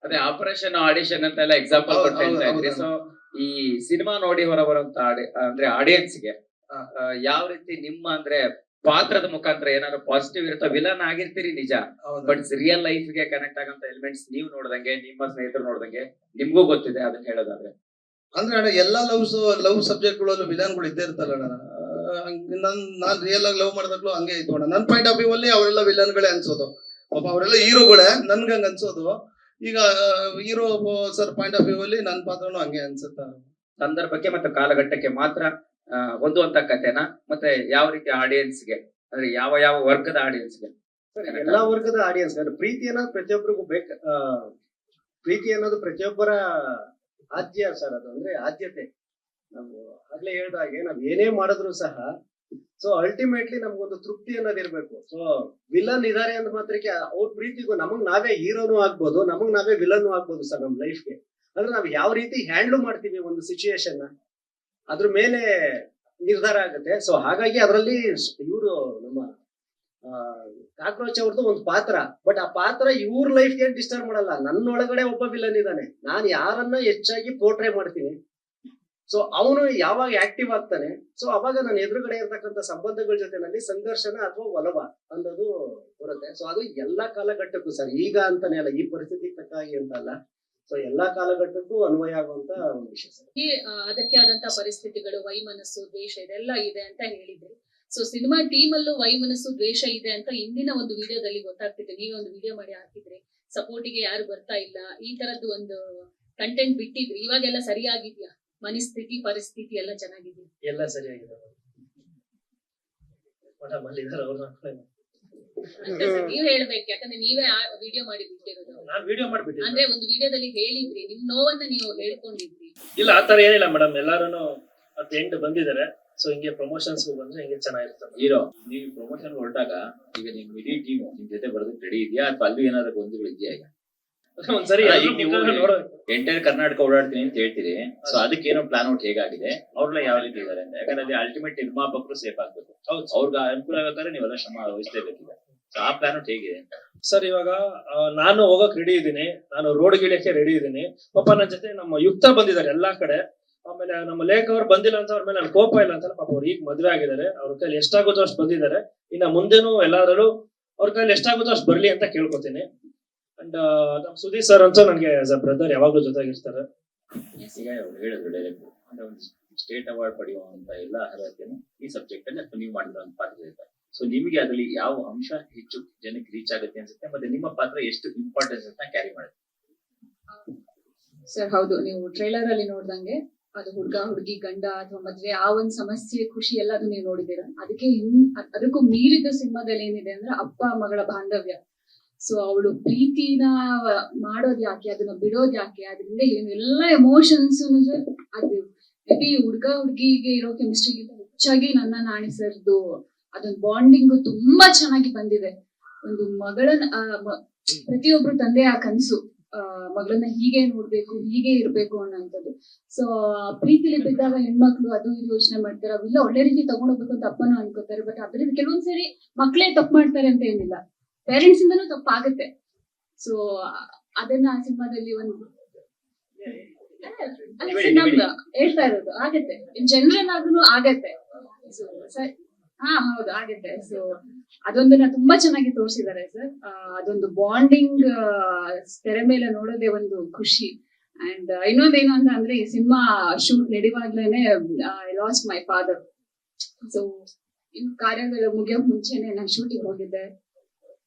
S10: ಅದೇ ಆಪರೇಷನ್ ಆಡಿಷನ್ ಅಂತ ಎಲ್ಲ ಎಕ್ಸಾಂಪಲ್ ಕೊಟ್ಟು ಹೇಳ್ತಾ ಇದ್ರಿ. ಸೊ ಈ ಸಿನಿಮಾ ನೋಡಿ ಹೊರ ಬರುವಂತ ಅಂದ್ರೆ ಆಡಿಯನ್ಸ್ಗೆ ಯಾವ ರೀತಿ ನಿಮ್ಮ ಅಂದ್ರೆ
S12: ಪಾತ್ರದ ಮುಖಾಂತರ ಏನಾದ್ರು ಪಾಸಿಟಿವ್ ಇರುತ್ತೋ, ವಿಲನ್ ಆಗಿರ್ತೀರಿ ನಿಜ, ಬಟ್ ರಿಯಲ್ ಲೈಫ್ ಗೆ ಕನೆಕ್ಟ್ ಆಗಂತ ಎಲಿಮೆಂಟ್ಸ್ ನೀವು ನೋಡ್ದಂಗೆ, ನಿಮ್ಮ ಸ್ನೇಹಿತರು ನೋಡ್ದಂಗೆ ನಿಮ್ಗೂ ಗೊತ್ತಿದೆ, ಅದನ್ನ ಹೇಳೋದಾದ್ರೆ.
S9: ಅಂದ್ರೆ ಅಣ್ಣ ಎಲ್ಲಾ ಲವ್ ಸಬ್ಜೆಕ್ಟ್ ಗಳಲ್ಲೂ ವಿಲನ್ಗಳು ಇದ್ದೇ ಇರ್ತಲ್ಲ ಅಣ್ಣ. ನಾನ್ ರಿಯಲ್ ಆಗಿ ಲವ್ ಮಾಡಿದಾಗ್ಲೂ ಹಂಗೆ ಇತ್ತು ಅಣ್ಣ. ನನ್ನ ಪಾಯಿಂಟ್ ಆಫ್ ವ್ಯೂ ಅಲ್ಲಿ ಅವರೆಲ್ಲ ವಿಲನ್ಗಳೇ ಅನ್ಸೋದು, ಪಾಪ ಅವರೆಲ್ಲ ಹೀರೋಗಳೇ ನನ್ಗೆ ಹಂಗ ಅನ್ಸೋದು. ಈಗ hero sir point of view ಅಲ್ಲಿ ನನ್ನ ಪಾತ್ರನೂ ಹಂಗೆ ಅನ್ಸುತ್ತ.
S12: ಸಂದರ್ಭಕ್ಕೆ ಮತ್ತು ಕಾಲಘಟ್ಟಕ್ಕೆ ಮಾತ್ರ ಹೊಂದುವಂತ ಕಥೆನ, ಮತ್ತೆ ಯಾವ ರೀತಿ ಆಡಿಯನ್ಸ್ಗೆ, ಅಂದ್ರೆ ಯಾವ ಯಾವ ವರ್ಗದ ಆಡಿಯನ್ಸ್ಗೆ?
S7: ಎಲ್ಲಾ ವರ್ಗದ ಆಡಿಯನ್ಸ್. ಪ್ರೀತಿ ಅನ್ನೋದು ಪ್ರತಿಯೊಬ್ಬರಿಗೂ ಪ್ರೀತಿ ಅನ್ನೋದು ಪ್ರತಿಯೊಬ್ಬರ ಆದ್ಯ ಸರ್. ಅದು ಅಂದ್ರೆ ಆದ್ಯತೆ. ನಾವು ಆಗ್ಲೇ ಹೇಳ್ದಾಗೆ ನಾವ್ ಏನೇ ಮಾಡಿದ್ರು ಸಹ ಸೊ ಅಲ್ಟಿಮೇಟ್ಲಿ ನಮ್ಗೊಂದು ತೃಪ್ತಿ ಅನ್ನೋದು ಇರ್ಬೇಕು. ಸೊ ವಿಲನ್ ಇದಾರೆ ಅಂದ ಮಾತ್ರಕ್ಕೆ ಅವ್ರ ಪ್ರೀತಿಗೂ ನಮಗ್ ನಾವೇ ಹೀರೋನು ಆಗ್ಬೋದು, ನಮಗ್ ನಾವೇ ವಿಲನ್ ಆಗ್ಬೋದು ಸರ್ ನಮ್ ಲೈಫ್ಗೆ. ಅಂದ್ರೆ ನಾವ್ ಯಾವ ರೀತಿ ಹ್ಯಾಂಡ್ಲ್ ಮಾಡ್ತೀವಿ ಒಂದು ಸಿಚುಯೇಷನ್ ನ, ಅದ್ರ ಮೇಲೆ ನಿರ್ಧಾರ ಆಗುತ್ತೆ. ಸೊ ಹಾಗಾಗಿ ಅದರಲ್ಲಿ ಇವರು ನಮ್ಮ ಕಾಕ್ರೋಚ್ ಅವ್ರದ್ದು ಒಂದು ಪಾತ್ರ, ಬಟ್ ಆ ಪಾತ್ರ ಇವ್ರ ಲೈಫ್ ಏನ್ ಡಿಸ್ಟರ್ಬ್ ಮಾಡಲ್ಲ. ನನ್ನೊಳಗಡೆ ಒಬ್ಬ ವಿಲನ್ ಇದ್ದಾನೆ, ನಾನು ಯಾರನ್ನ ಹೆಚ್ಚಾಗಿ ಪೋರ್ಟ್ರೇ ಮಾಡ್ತೀನಿ. ಸೊ ಅವನು ಯಾವಾಗ ಆಕ್ಟಿವ್ ಆಗ್ತಾನೆ, ಸೊ ಅವಾಗ ನಾನು ಎದುರುಗಡೆ ಇರ್ತಕ್ಕಂಥ ಸಂಬಂಧಗಳ ಜೊತೆನಲ್ಲಿ ಸಂಘರ್ಷನ ಅಥವಾ ಒಲವ ಅನ್ನೋದು ಬರುತ್ತೆ. ಸೊ ಅದು ಎಲ್ಲಾ ಕಾಲಘಟ್ಟಕ್ಕೂ ಸರ್, ಈಗ ಅಂತಾನೆ ಅಲ್ಲ, ಈ ಪರಿಸ್ಥಿತಿ ತಕ್ಕಾಗಿ ಅಂತ ಅಲ್ಲ, ಸೊ ಎಲ್ಲಾ ಕಾಲಘಟ್ಟಕ್ಕೂ ಅನ್ವಯ ಆಗುವಂತ ಒಂದು ವಿಷಯ ಸರ್.
S11: ಅದಕ್ಕೆ ಆದಂತ ಪರಿಸ್ಥಿತಿಗಳು, ವೈಮನಸ್ಸು, ದ್ವೇಷ ಇದೆಲ್ಲ ಇದೆ ಅಂತ ಹೇಳಿದ್ರಿ. ಸೊ ಸಿನಿಮಾ ಟೀಮ್ ಅಲ್ಲೂ ವೈಮನಸ್ಸು, ದ್ವೇಷ ಇದೆ ಅಂತ ಇಂದಿನ ಒಂದು ವಿಡಿಯೋದಲ್ಲಿ ಗೊತ್ತಾಗ್ತಿದೆ. ನೀವೇ ಒಂದು ವಿಡಿಯೋ ಮಾಡಿ ಹಾಕಿದ್ರಿ, ಸಪೋರ್ಟಿಗೆ ಯಾರು ಬರ್ತಾ ಇಲ್ಲ, ಈ ತರದ್ದು ಒಂದು ಕಂಟೆಂಟ್ ಬಿಟ್ಟಿದ್ರಿ. ಇವಾಗೆಲ್ಲ ಸರಿಯಾಗಿದ್ಯಾ? ಮನಸ್ಥಿತಿ, ಪರಿಸ್ಥಿತಿ ಎಲ್ಲ ಚೆನ್ನಾಗಿದ್ಯಾ?
S3: ಎಲ್ಲ ಸರಿಯಾಗಿದೆ ಮೇಡಮ್. ಅಲ್ಲಿದ್ದಾರೆ ಅವ್ರನ್ನ
S11: ನೀವ್ ಹೇಳ್ಬೇಕು, ಯಾಕಂದ್ರೆ ನೀವೇ ವಿಡಿಯೋ ಮಾಡಿ ಬಿಟ್ಟಿರೋದು.
S3: ನಾನು ವಿಡಿಯೋ ಮಾಡ್ಬಿಟ್ಟಿದ್ದೆ
S11: ಅಂದ್ರೆ ಒಂದು ವಿಡಿಯೋದಲ್ಲಿ ಹೇಳಿದ್ರಿ, ನಿಮ್ ನೋವನ್ನ ನೀವು ಹೇಳ್ಕೊಂಡಿದ್ರಿ.
S3: ಇಲ್ಲ, ಆತರ ಏನಿಲ್ಲ ಮೇಡಮ್. ಎಲ್ಲಾರು ಅಟ್ ಎಂಡ್ ಬಂದಿದ್ದಾರೆ. ಸೊ ಹಿಂಗೆ ಪ್ರಮೋಷನ್ಸ್ ಬಂದ್ರೆ ಹಿಂಗೆ ಚೆನ್ನಾಗಿರ್ತದೆ.
S6: ಹೀರೋ, ನೀವು ಪ್ರಮೋಷನ್ ಹೊರಟಾಗ ಈಗ ನಿಮ್ ಇಡೀ ಟೀಮ್ ನಿಮ್ ಜೊತೆ ಬರೋದಕ್ಕೆ ರೆಡಿ ಇದೆಯಾ, ಅಥವಾ ಅಲ್ಲಿ ಏನಾದ್ರು ಗೊಂದಲಗಳು ಇದೆಯಾ? ಈಗ
S3: ಒಂದ್ಸರಿ
S6: ಈಗ ನೀವು ಎಂಟೈರ್ ಕರ್ನಾಟಕ ಓಡಾಡ್ತೀನಿ ಅಂತ ಹೇಳ್ತೀರಿ, ಸೊ ಅದಕ್ಕೆ ಏನೋ ಪ್ಲಾನ್ ಔಟ್ ಹೇಗಾಗಿದೆ, ಅವ್ರೆಲ್ಲ ಯಾವ ರೀತಿ ಇದಾರೆ ಅಂತ. ಯಾಕಂದ್ರೆ ಅಲ್ಲಿ ಅಲ್ಟಿಮೇಟ್ ನಿರ್ಮಾಪಕರು ಸೇಫ್ ಆಗ್ಬೇಕು, ಅವ್ರಿಗೆ ಅನುಕೂಲ ಆಗಬೇಕಾದ್ರೆ ನೀವೆಲ್ಲ ಶ್ರಮ ವಹಿಸಲೇಬೇಕಿದೆ. ಸೊ ಆ ಪ್ಲಾನ್ ಔಟ್ ಹೇಗಿದೆ
S3: ಸರ್? ಇವಾಗ ನಾನು ಹೋಗಕ್ ರೆಡಿ ಇದ್ದೀನಿ, ನಾನು ರೋಡ್ ಗಿಳಿಯಕ್ಕೆ ರೆಡಿ ಇದ್ದೀನಿ. ಪಾಪ ನನ್ನ ಜೊತೆ ನಮ್ಮ ಯುಕ್ತ ಬಂದಿದ್ದಾರೆ ಎಲ್ಲಾ ಕಡೆ. ಆಮೇಲೆ ನಮ್ಮ ಲೇಖ ಅವ್ರು ಬಂದಿಲ್ಲ ಅಂತ ಅವ್ರ ಮೇಲೆ ನನ್ ಕೋಪ ಇಲ್ಲ ಅಂತ. ಪಾಪ ಅವ್ರು ಈಗ ಮದ್ವೆ ಆಗಿದ್ದಾರೆ, ಅವ್ರ ಕೈಲಿ ಎಷ್ಟಾಗುತ್ತೋ ಅಷ್ಟು ಬಂದಿದ್ದಾರೆ. ಇನ್ನ ಮುಂದೆನೂ ಎಲ್ಲಾದ್ರಲ್ಲೂ ಅವ್ರ ಕೈಲಿ ಎಷ್ಟಾಗುತ್ತೋ ಅಷ್ಟು ಬರ್ಲಿ ಅಂತ ಕೇಳ್ಕೊತೀನಿ. ಅಂಡ್ ನಮ್ ಸುದೀಪ್ ಸರ್ ಅಂತೂ ನನಗೆ ಆಸ್ ಅ ಬ್ರದರ್ ಯಾವಾಗ್ಲೂ ಜೊತೆಗಿರ್ತಾರೆ.
S6: ಈಗ ಹೇಳಿದ್ರು ಡೈರೆಕ್ಟ್, ಅಂದ್ರೆ ಒಂದು ಸ್ಟೇಟ್ ಅವಾರ್ಡ್ ಪಡೆಯುವಂತ ಎಲ್ಲ ಅರ್ಹತೆಯನ್ನು ಈ ಸಬ್ಜೆಕ್ಟ್ ಅಲ್ಲಿ ನೀವು ಮಾಡಿರೋ ಒಂದು ಪಾತ್ರ ಇರುತ್ತೆ. ಸೊ ನಿಮಗೆ ಅದರಲ್ಲಿ ಯಾವ ಅಂಶ ಹೆಚ್ಚು ಜನಕ್ಕೆ ರೀಚ್ ಆಗುತ್ತೆ ಅನ್ಸುತ್ತೆ, ಮತ್ತೆ ನಿಮ್ಮ ಪಾತ್ರ ಎಷ್ಟು ಇಂಪಾರ್ಟೆನ್ಸ್ ಅಂತ ಕ್ಯಾರಿ ಮಾಡುತ್ತೆ?
S4: ಸರ್ ಹೌದು, ನೀವು ಟ್ರೈಲರ್ ಅಲ್ಲಿ ನೋಡ್ದಂಗೆ ಅದು ಹುಡುಗ ಹುಡುಗಿ ಗಂಡ ಅಥವಾ ಮದ್ವೆ ಆ ಒಂದ್ ಸಮಸ್ಯೆ ಖುಷಿ ಎಲ್ಲ ಅದು ನೀವು ನೋಡಿದ್ದೀರಾ. ಅದಕ್ಕೂ ಮೀರಿದ ಸಿನಿಮಾದಲ್ಲಿ ಏನಿದೆ ಅಂದ್ರೆ ಅಪ್ಪ ಮಗಳ ಬಾಂಧವ್ಯ. ಸೊ ಅವಳು ಪ್ರೀತಿನ ಮಾಡೋದ್ ಯಾಕೆ, ಅದನ್ನ ಬಿಡೋದ್ ಯಾಕೆ, ಅದರಿಂದ ಎಲ್ಲ ಎಮೋಷನ್ಸ್ ಅದು ಮೇಬಿ ಹುಡುಗ ಹುಡುಗಿಗೆ ಇರೋ ಕೆಮಿಸ್ಟ್ರಿಗಿಂತ ಹೆಚ್ಚಾಗಿ ನನ್ನ ನಾಣಿ ಸರ್ದು ಅದೊಂದು ಬಾಂಡಿಂಗು ತುಂಬಾ ಚೆನ್ನಾಗಿ ಬಂದಿದೆ. ಒಂದು ಮಗಳನ್ನ ಪ್ರತಿಯೊಬ್ರು ತಂದೆ ಆ ಕನ್ಸು, ಮಗಳನ್ನ ಹೀಗೆ ನೋಡ್ಬೇಕು, ಹೀಗೆ ಇರ್ಬೇಕು ಅನ್ನೋಂಥದ್ದು. ಸೊ ಪ್ರೀತಿಲಿ ಬಿದ್ದಾಗ ಹೆಣ್ಮಕ್ಳು ಅದು ಇದು ಯೋಚನೆ ಮಾಡ್ತಾರೆ, ಅವೆಲ್ಲ ಒಳ್ಳೆ ರೀತಿ ತಗೊಂಡೋಗ್ಬೇಕು ಅಂತ ಅಪ್ಪನೂ ಅನ್ಕೋತಾರೆ. ಬಟ್ ಅದ್ರಿಂದ ಕೆಲವೊಂದ್ಸರಿ ಮಕ್ಳೇ ತಪ್ಪು ಮಾಡ್ತಾರೆ ಅಂತ ಏನಿಲ್ಲ, ಪೇರೆಂಟ್ಸ್ ಇಂದನೂ ತಪ್ಪಾಗುತ್ತೆ. ಸೊ ಅದನ್ನ ಆ ಸಿನಿಮಾದಲ್ಲಿ ಒಂದು ನಮ್ದು ಹೇಳ್ತಾ ಇರೋದು ಆಗತ್ತೆ, ಜನರಲ್ ಆದ್ರೂ ಆಗತ್ತೆ. ಹಾ ಹೌದು ಆಗತ್ತೆ. ಸೊ ಅದೊಂದನ್ನ ತುಂಬಾ ಚೆನ್ನಾಗಿ ತೋರಿಸಿದ್ದಾರೆ ಸರ್. ಅದೊಂದು ಬಾಂಡಿಂಗ್ ತೆರೆ ಮೇಲೆ ನೋಡೋದೇ ಒಂದು ಖುಷಿ. ಅಂಡ್ ಇನ್ನೊಂದೇನು ಅಂತ ಅಂದ್ರೆ ಈ ಸಿನಿಮಾ ಶೂಟ್ ನಡೆಯುವಾಗ್ಲೇನೆ I lost my father. So ಇನ್ ಕಾರ್ಯಗಳು ಮುಗಿಯೋ ಮುಂಚೆನೆ ನಾನು ಶೂಟಿಂಗ್ ಹೋಗಿದ್ದೆ.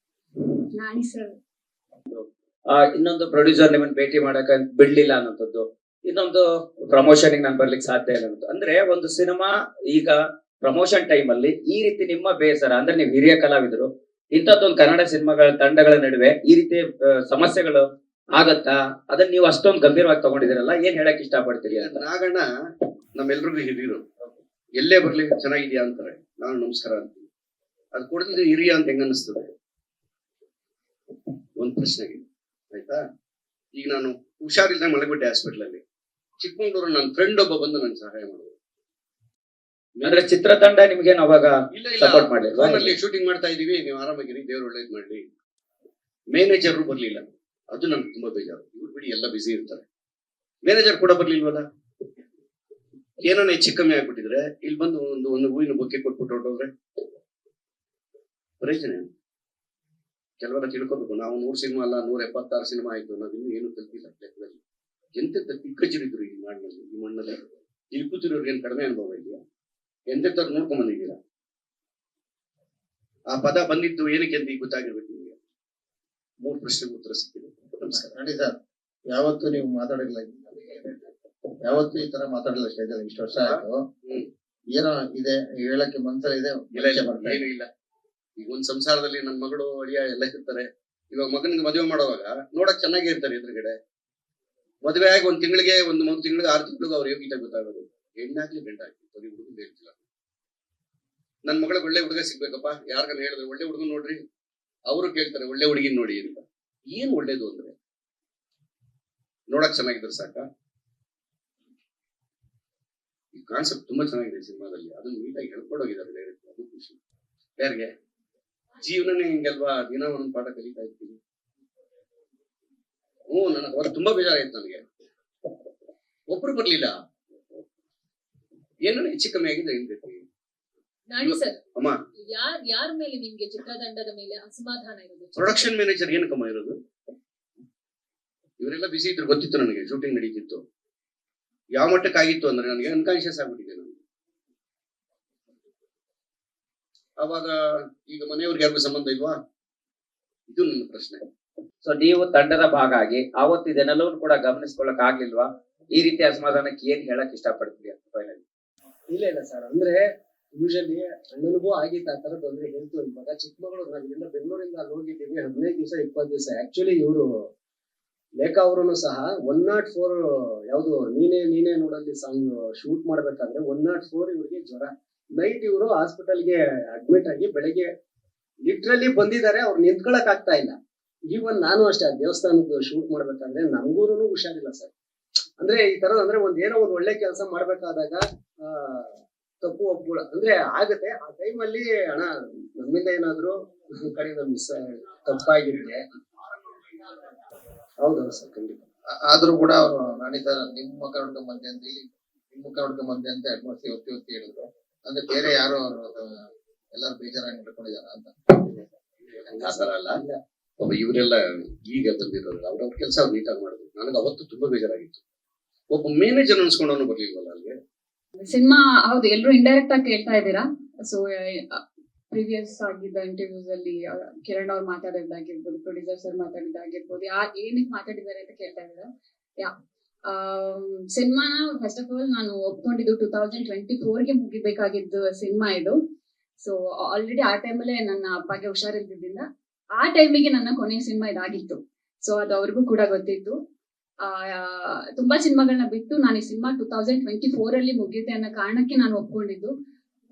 S4: ನಾಣಿ ಸರ್
S12: ಇನ್ನೊಂದು ಪ್ರೊಡ್ಯೂಸರ್ ನಿಮ್ಮನ್ನ ಭೇಟಿ ಮಾಡಕ ಬಿಡ್ಲಿಲ್ಲ ಅನ್ನೋಂಥದ್ದು, ಇನ್ನೊಂದು ಪ್ರಮೋಷನ್ ನಾನು ಬರ್ಲಿಕ್ಕೆ ಸಾಧ್ಯ ಇಲ್ಲ ಅನ್ನೋದು. ಅಂದ್ರೆ ಒಂದು ಸಿನಿಮಾ ಈಗ ಪ್ರಮೋಷನ್ ಟೈಮ್ ಅಲ್ಲಿ ಈ ರೀತಿ ನಿಮ್ಮ ಬೇಸರ, ಅಂದ್ರೆ ನೀವು ಹಿರಿಯ ಕಲಾವಿದರು, ಇಂಥದ್ದೊಂದು ಕನ್ನಡ ಸಿನಿಮಾಗಳ ತಂಡಗಳ ನಡುವೆ ಈ ರೀತಿ ಸಮಸ್ಯೆಗಳು ಆಗತ್ತಾ? ಅದನ್ನ ನೀವು ಅಷ್ಟೊಂದು ಗಂಭೀರವಾಗಿ ತಗೊಂಡಿದ್ದೀರಲ್ಲ, ಏನ್ ಹೇಳಕ್ ಇಷ್ಟಪಡ್ತೀರಿ ಅಂತ?
S5: ನಾಗಣ್ಣ ನಮ್ಮೆಲ್ರಿಗೂ ಹಿರಿಯರು, ಎಲ್ಲೇ ಬರ್ಲಿ ಚೆನ್ನಾಗಿದ್ಯಾ ಅಂತಾರೆ, ನಾನು ನಮಸ್ಕಾರ ಅಂತೀನಿ. ಅದು ಕೊಡ್ತಿದ್ರೆ ಹಿರಿಯ ಅಂತ ಹೆಂಗ ಅನಿಸ್ತದೆ? ಒಂದ್ ಪ್ರಶ್ನೆಗೆ ಆಯ್ತಾ. ಈಗ ನಾನು ಹುಷಾರಿಲ್ದ ಮಲಗ್ಬಿಟ್ಟೆ ಹಾಸ್ಪಿಟಲ್ ಅಲ್ಲಿ. ಚಿಕ್ಕಮಂಗ್ಳೂರು ನನ್ನ ಫ್ರೆಂಡ್ ಒಬ್ಬ ಬಂದು ನನ್ಗೆ ಸಹಾಯ ಮಾಡಿದ್ರು.
S12: ಅಂದ್ರೆ ಚಿತ್ರತಂಡ ನಿಮ್ಗೆ ಅವಾಗ ಸಪೋರ್ಟ್ ಮಾಡಲಿಲ್ಲ?
S5: ಫೋನಲ್ಲಿ ಶೂಟಿಂಗ್ ಮಾಡ್ತಾ ಇದೀವಿ, ನೀವು ಆರಾಮಾಗಿರಿ, ದೇವ್ರು ಒಳ್ಳೇದ್ ಮಾಡ್ಲಿ. ಮ್ಯಾನೇಜರ್ ಬರ್ಲಿಲ್ಲ, ಅದು ನನ್ಗೆ ತುಂಬಾ ಬೇಜಾರು. ಇವ್ರು ಬಿಡಿ ಎಲ್ಲ ಬಿಸಿ ಇರ್ತಾರೆ, ಮ್ಯಾನೇಜರ್ ಕೂಡ ಬರ್ಲಿಲ್ವಲ್ಲ. ಏನಾನ ಹೆಚ್ಚು ಕಮ್ಮಿ ಆಗ್ಬಿಟ್ಟಿದ್ರೆ ಇಲ್ಲಿ ಬಂದು ಒಂದು ಹೂವಿನ ಬೊಕ್ಕೆ ಕೊಟ್ಬಿಟ್ಟು ಹೊರಟೋದ್ರೆ ಪ್ರಯೋಜನ ಏನು? ಕೆಲವೆಲ್ಲ ತಿಳ್ಕೊಬೇಕು. ನಾವು 100 ಸಿನಿಮಾ ಅಲ್ಲ 176 ಸಿನಿಮಾ ಆಯ್ತು, ನಾವು ಇನ್ನೂ ಏನು ಕಲ್ತಿಲ್ಲ ಲೆಕ್ಕದಲ್ಲಿ. ಎಂತೆಂತ ದಿಗ್ಗಜರಿದ್ರು ಈ ನಾಡಿನಲ್ಲಿ, ಈ ಮಣ್ಣಲ್ಲಿ. ಇಲ್ಲಿ ಕೂತಿರೋರ್ಗೆ ಏನ್ ಕಡಿಮೆ ಅನುಭವ ಇದೆಯಾ? ಎಂತೆಂತವ್ರು ನೋಡ್ಕೊಂಡ್ ಬಂದಿದ್ದೀರಾ? ಆ ಪದ ಬಂದಿದ್ದು ಏನಕ್ಕೆ ಅಂತ ಈಗ ಗೊತ್ತಾಗಿರ್ಬೇಕು ನಿಮಗೆ. 3 ಪ್ರಶ್ನೆಗೆ ಉತ್ತರ ಸಿಕ್ಕಿದೆ. ನಮಸ್ಕಾರ.
S9: ಖಂಡಿತ ಯಾವತ್ತು ನೀವು ಮಾತಾಡಿಲ್ಲ, ಯಾವತ್ತು ಈ ತರ ಮಾತಾಡಿಲ್ಲ ಸ್ಟೇಜಲ್ಲಿ. ಇಷ್ಟು ವರ್ಷ ಆಯ್ತು, ಏನೋ ಇದೆ ಹೇಳಕ್ಕೆ ಮನ್ಸಲ್ಲಿ ಇದೆ.
S5: ಏನು ಇಲ್ಲ. ಈಗ ಒಂದ್ ಸಂಸಾರದಲ್ಲಿ ನನ್ನ ಮಗಳು ಅಳಿಯ ಎಲ್ಲ ಇರ್ತಾರೆ. ಇವಾಗ ಮಗನಿಗೆ ಮದುವೆ ಮಾಡುವಾಗ ನೋಡಕ್ ಚೆನ್ನಾಗೇ ಇರ್ತಾರೆ ಎದುರುಗಡೆ. ಮದುವೆ ಆಗಿ 1 ತಿಂಗಳಿಗೆ 1 ತಿಂಗಳಿಗೆ 6 ತಿಂಗಳಿಗೆ ಅವ್ರ ಯೋಗ್ಯತೆ ಗೊತ್ತಾಗೋದು. ಹೆಣ್ಣಾಗ್ಲಿ ಗಂಡಾಗ್ಲಿ ಬರೀ ಹುಡುಗ ಹೇಳ್ತಿಲ್ಲ. ನನ್ ಮಗಳಿಗೆ ಒಳ್ಳೆ ಹುಡುಗ ಸಿಗ್ಬೇಕಪ್ಪ, ಯಾರಿಗಾನ ಹೇಳಿದ್ರೆ ಒಳ್ಳೆ ಹುಡುಗನ್ ನೋಡ್ರಿ, ಅವರು ಕೇಳ್ತಾರೆ ಒಳ್ಳೆ ಹುಡುಗಿನ್ ನೋಡಿ ಅಂತ. ಏನ್ ಒಳ್ಳೇದು ಅಂದ್ರೆ ನೋಡಕ್ ಚೆನ್ನಾಗಿದ್ರೆ ಸಾಕ. ಈ ಕಾನ್ಸೆಪ್ಟ್ ತುಂಬಾ ಚೆನ್ನಾಗಿದೆ ಸಿನಿಮಾದಲ್ಲಿ, ಅದನ್ನ ನೀಟಾಗಿ ಹೇಳ್ಕೊಡೋಗಿದ್ದಾರೆ ಡೈರೆಕ್ಟ್. ಅದು ಖುಷಿ. ಯಾರಿಗೆ ಜೀವನನೇ ಹಿಂಗಲ್ವಾ, ದಿನ ಒಂದೊಂದು ಪಾಠ ಕಲಿತಾ ಇರ್ತೀನಿ. ನನಗೆ ಅವತ್ತು ತುಂಬಾ ಬೇಜಾರಾಯ್ತು. ನನಗೆ ಒಬ್ರು ಬರ್ಲಿಲ್ಲ, ಏನೋ ಹೆಚ್ಚು ಕಮ್ಮಿ ಆಗಿದೆ. ಏನ್ ಬೇಕು
S11: ನಾಣಿ ಸರ್,
S5: ಅಮ್ಮ,
S11: ಯಾರ ಮೇಲೆ ನಿಮ್ಗೆ ಚಿತ್ರತಂಡದ ಮೇಲೆ ಅಸಮಾಧಾನ ಇರೋದು?
S5: ಪ್ರೊಡಕ್ಷನ್ ಮ್ಯಾನೇಜರ್ ಏನಕ್ಕಮ್ಮ ಇರೋದು? ಇವರೆಲ್ಲ ಬಿಸಿ ಇದ್ರು ಗೊತ್ತಿತ್ತು ನನಗೆ, ಶೂಟಿಂಗ್ ನಡೀತಿತ್ತು. ಯಾವ ಮಟ್ಟಕ್ಕೆ ಆಗಿತ್ತು ಅಂದ್ರೆ ನನಗೆ ಅನ್ಕಾನ್ಶಿಯಸ್ ಆಗ್ಬಿಟ್ಟಿದೆ ನನಗೆ. ಅವಾಗ ಈಗ ಮನೆಯವ್ರಿಗೆ ಯಾರಿಗೂ ಸಂಬಂಧ ಇಲ್ವಾ? ಇದು ನನ್ನ ಪ್ರಶ್ನೆ.
S12: ಸೊ ನೀವು ತಂಡದ ಭಾಗ ಆಗಿ ಆವತ್ತು ಇದನ್ನೆಲ್ಲವೂ ಕೂಡ ಗಮನಿಸ್ಕೊಳ್ಳಕ್ ಆಗ್ಲಿಲ್ವಾ? ಈ ರೀತಿ ಅಸಮಾಧಾನಕ್ಕೆ ಏನ್ ಹೇಳಕ್ ಇಷ್ಟಪಡ್ತೀವಿ ಅಂತ ಫೈನಲಿ?
S7: ಇಲ್ಲ ಸರ್, ಅಂದ್ರೆ ಯೂಶಲಿ ಅಣ್ಣನಿಗೂ ಆಗಿತ್ತು ಆ ತರದ್ದು. ಅಂದ್ರೆ ಹೇಳ್ತು ಇವಾಗ ಚಿಕ್ಕಮಗಳೂರು, ನಾವು ಇಲ್ಲಿಂದ ಬೆಂಗಳೂರಿಂದ ಅಲ್ಲಿ ಹೋಗಿದ್ದೀವಿ 15 ದಿವಸ 20 ದಿವಸ. ಆಕ್ಚುಲಿ ಇವರು ಲೇಖಾ ಅವರು ಸಹ 104 ಯಾವ್ದು ನೀನೇ ನೋಡಲ್ಲಿ ಸಾಂಗ್ ಶೂಟ್ ಮಾಡ್ಬೇಕಾದ್ರೆ 104 ಇವ್ರಿಗೆ ಜ್ವರ. ನೈಟ್ ಇವರು ಹಾಸ್ಪಿಟಲ್ಗೆ ಅಡ್ಮಿಟ್ ಆಗಿ ಬೆಳಗ್ಗೆ ಲಿಟ್ರಲಿ ಬಂದಿದ್ದಾರೆ. ಅವ್ರು ನಿಂತ್ಕೊಳಕ್ ಆಗ್ತಾ ಇಲ್ಲ. ಈವನ್ ನಾನು ಅಷ್ಟೇ ಆ ದೇವಸ್ಥಾನದ ಶೂಟ್ ಮಾಡ್ಬೇಕಾದ್ರೆ ನಮ್ಗೂನು ಹುಷಾರಿಲ್ಲ ಸರ್. ಅಂದ್ರೆ ಈ ತರ ಅಂದ್ರೆ ಏನೋ ಒಂದ್ ಒಳ್ಳೆ ಕೆಲಸ ಮಾಡ್ಬೇಕಾದಾಗ ತಪ್ಪು ಒಪ್ಪುಗಳ ಅಂದ್ರೆ ಆಗತ್ತೆ. ಆ ಟೈಮಲ್ಲಿ ಅಣ್ಣ ನಮ್ಮಿಂದ ಏನಾದ್ರು ಕಡೆಯಿಂದ ಮಿಸ್ ತಪ್ಪಾಗಿರುತ್ತೆ. ಹೌದೌದು ಸರ್, ಖಂಡಿತ.
S9: ಆದ್ರೂ ಕೂಡ ಅವರು ನಾಣಿ ಸರ್ ನಿಮ್ಮ ಮುಖ ನೋಡ್ಕೊಂಡ್ ಬಂದೆ ಅಂತ ಹೇಳಿ, ನಿಮ್ಮ ಮುಖ ನೋಡ್ಕೊಂಡ್ ಬಂದೆ ಅಂತ ಅಡ್ವಾನ್ಸ್ ಒತ್ತಿ ಹೇಳಿದ್ರು. ಅಂದ್ರೆ ಬೇರೆ ಯಾರು ಎಲ್ಲರೂ ಬೇಜಾರಾಗಿ ನೋಡ್ಕೊಂಡಿದಾರ ಅಂತ
S5: ಆತರ ಅಲ್ಲ. ಒಬ್ಬ ಇವರೆಲ್ಲ ಈಗ ಬಂದಿರೋರು ಅವ್ರವ್ರ ಕೆಲಸ ಅವ್ರು ನೀಟಾಗಿ ಮಾಡಿದ್ರು. ನನಗೆ ಅವತ್ತು ತುಂಬಾ ಬೇಜಾರಾಗಿತ್ತು. ಒಬ್ಬ ಮ್ಯಾನೇಜರ್ ಅನ್ಸ್ಕೊಂಡವನು ಬರ್ಲಿಲ್ವಲ್ಲ ಅಲ್ಲಿಗೆ.
S4: ಸಿನಿಮಾ ಹೌದು, ಎಲ್ರು ಇಂಡೈರೆಕ್ಟ್ ಆಗಿ ಕೇಳ್ತಾ ಇದ್ದೀರಾ. ಸೊ ಪ್ರೀವಿಯಸ್ ಆಗಿದ್ದ ಇಂಟರ್ವ್ಯೂಸ್ ಅಲ್ಲಿ ಕಿರಣ್ ಅವ್ರು ಮಾತಾಡಿದ್ದಾಗಿರ್ಬೋದು, ಪ್ರೊಡ್ಯೂಸರ್ ಸರ್ ಮಾತಾಡಿದ್ದಾಗಿರ್ಬೋದು, ಏನಕ್ಕೆ ಮಾತಾಡಿದ್ದಾರೆ ಅಂತ ಕೇಳ್ತಾ ಇದ್ದೀರಾ. ಸಿನಿಮಾನ ಫಸ್ಟ್ ಆಫ್ ಆಲ್ ನಾನು ಒಪ್ಕೊಂಡಿದ್ದು 2024ಗೆ ಮುಗಿಬೇಕಾಗಿದ್ದು ಸಿನಿಮಾ ಇದು. ಸೊ ಆಲ್ರೆಡಿ ಆ ಟೈಮಲ್ಲೇ ನನ್ನ ಅಪ್ಪಗೆ ಹುಷಾರಿಲ್ದಿದ್ದಿಂದ ಆ ಟೈಮಿಗೆ ನನ್ನ ಕೊನೆಯ ಸಿನಿಮಾ ಇದಾಗಿತ್ತು. ಸೊ ಅದು ಅವ್ರಿಗೂ ಕೂಡ ಗೊತ್ತಿತ್ತು. ತುಂಬಾ ಸಿನಿಮಾಗಳನ್ನ ಬಿಟ್ಟು ನಾನು ಈ ಸಿನಿಮಾ 2024 ಅಲ್ಲಿ ಮುಗಿಯುತ್ತೆ ಅನ್ನೋ ಕಾರಣಕ್ಕೆ ನಾನು ಒಪ್ಕೊಂಡಿದ್ದು.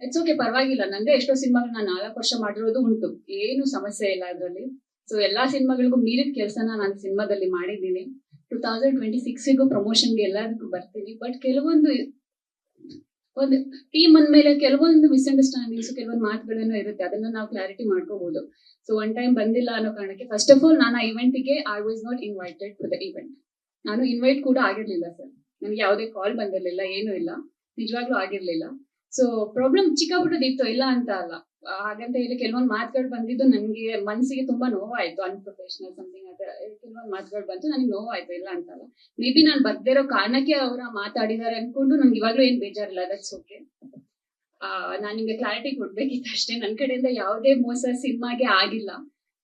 S4: ಇಟ್ಸ್ ಓಕೆ, ಪರವಾಗಿಲ್ಲ. ನಂಗೆ ಎಷ್ಟೋ ಸಿನಿಮಾಗಳನ್ನ 4 ವರ್ಷ ಮಾಡಿರೋದು ಉಂಟು, ಏನು ಸಮಸ್ಯೆ ಇಲ್ಲ ಅದ್ರಲ್ಲಿ. ಸೊ ಎಲ್ಲಾ ಸಿನಿಮಾಗಳಿಗೂ ಮೀರಿದ ಕೆಲಸನ ನಾನು ಸಿನಿಮಾದಲ್ಲಿ ಮಾಡಿದ್ದೀನಿ. 2026ಗೂ ಪ್ರಮೋಷನ್ಗೆ ಎಲ್ಲದಕ್ಕೂ ಬರ್ತೀನಿ. ಬಟ್ ಒಂದು ಟೀಮ್ ಅಂದ್ಮೇಲೆ ಕೆಲವೊಂದು ಮಿಸ್ಅಂಡರ್ಸ್ಟ್ಯಾಂಡಿಂಗ್ಸ್, ಕೆಲವೊಂದು ಮಾತುಗಳೇನೋ ಇರುತ್ತೆ, ಅದನ್ನ ನಾವು ಕ್ಲಾರಿಟಿ ಮಾಡ್ಕೋಬಹುದು. ಸೊ ಒನ್ ಟೈಮ್ ಬಂದಿಲ್ಲ ಅನ್ನೋ ಕಾರಣಕ್ಕೆ ಫಸ್ಟ್ ಆಫ್ ಆಲ್ ನಾನು ಆ ಇವೆಂಟ್ಗೆ I was not invited for the event. ನಾನು ಇನ್ವೈಟ್ ಕೂಡ ಆಗಿರ್ಲಿಲ್ಲ ಸರ್. ನನಗೆ ಯಾವುದೇ ಕಾಲ್ ಬಂದಿರಲಿಲ್ಲ, ಏನೂ ಇಲ್ಲ, ನಿಜವಾಗ್ಲೂ ಆಗಿರ್ಲಿಲ್ಲ. ಸೊ ಪ್ರಾಬ್ಲಮ್ ಚಿಕ್ಕಪುಟ್ಟದಿತ್ತು, ಇಲ್ಲ ಅಂತ ಅಲ್ಲ. ಹಾಗಂತ ಹೇಳಿ ಕೆಲವೊಂದು ಮಾತುಗಳು ಬಂದಿದ್ದು ನನಗೆ ಮನಸ್ಸಿಗೆ ತುಂಬಾ ನೋವಾಯ್ತು. ಅನ್ಪ್ರೊಫೆಷನಲ್ ಸಮಥಿಂಗ್ ಅಂತ ಕೆಲವೊಂದು ಮಾತುಗಳು ಬಂತು, ನನಗೆ ನೋವಾಯ್ತು, ಇಲ್ಲ ಅಂತಲ್ಲ. ಮೇ ಬಿ ನಾನು ಬರ್ದೇ ಇರೋ ಕಾರಣಕ್ಕೆ ಅವ್ರ ಮಾತಾಡಿದಾರೆ ಅನ್ಕೊಂಡು ನನ್ಗೆ ಇವಾಗ್ಲೂ ಏನ್ ಬೇಜಾರಿಲ್ಲ. That's okay. ನಾನು ನಿಮ್ಗೆ ಕ್ಲಾರಿಟಿ ಕೊಡ್ಬೇಕಿತ್ತು ಅಷ್ಟೇ. ನನ್ನ ಕಡೆಯಿಂದ ಯಾವುದೇ ಮೋಸ ಸಿನಿಮಾಗೆ ಆಗಿಲ್ಲ.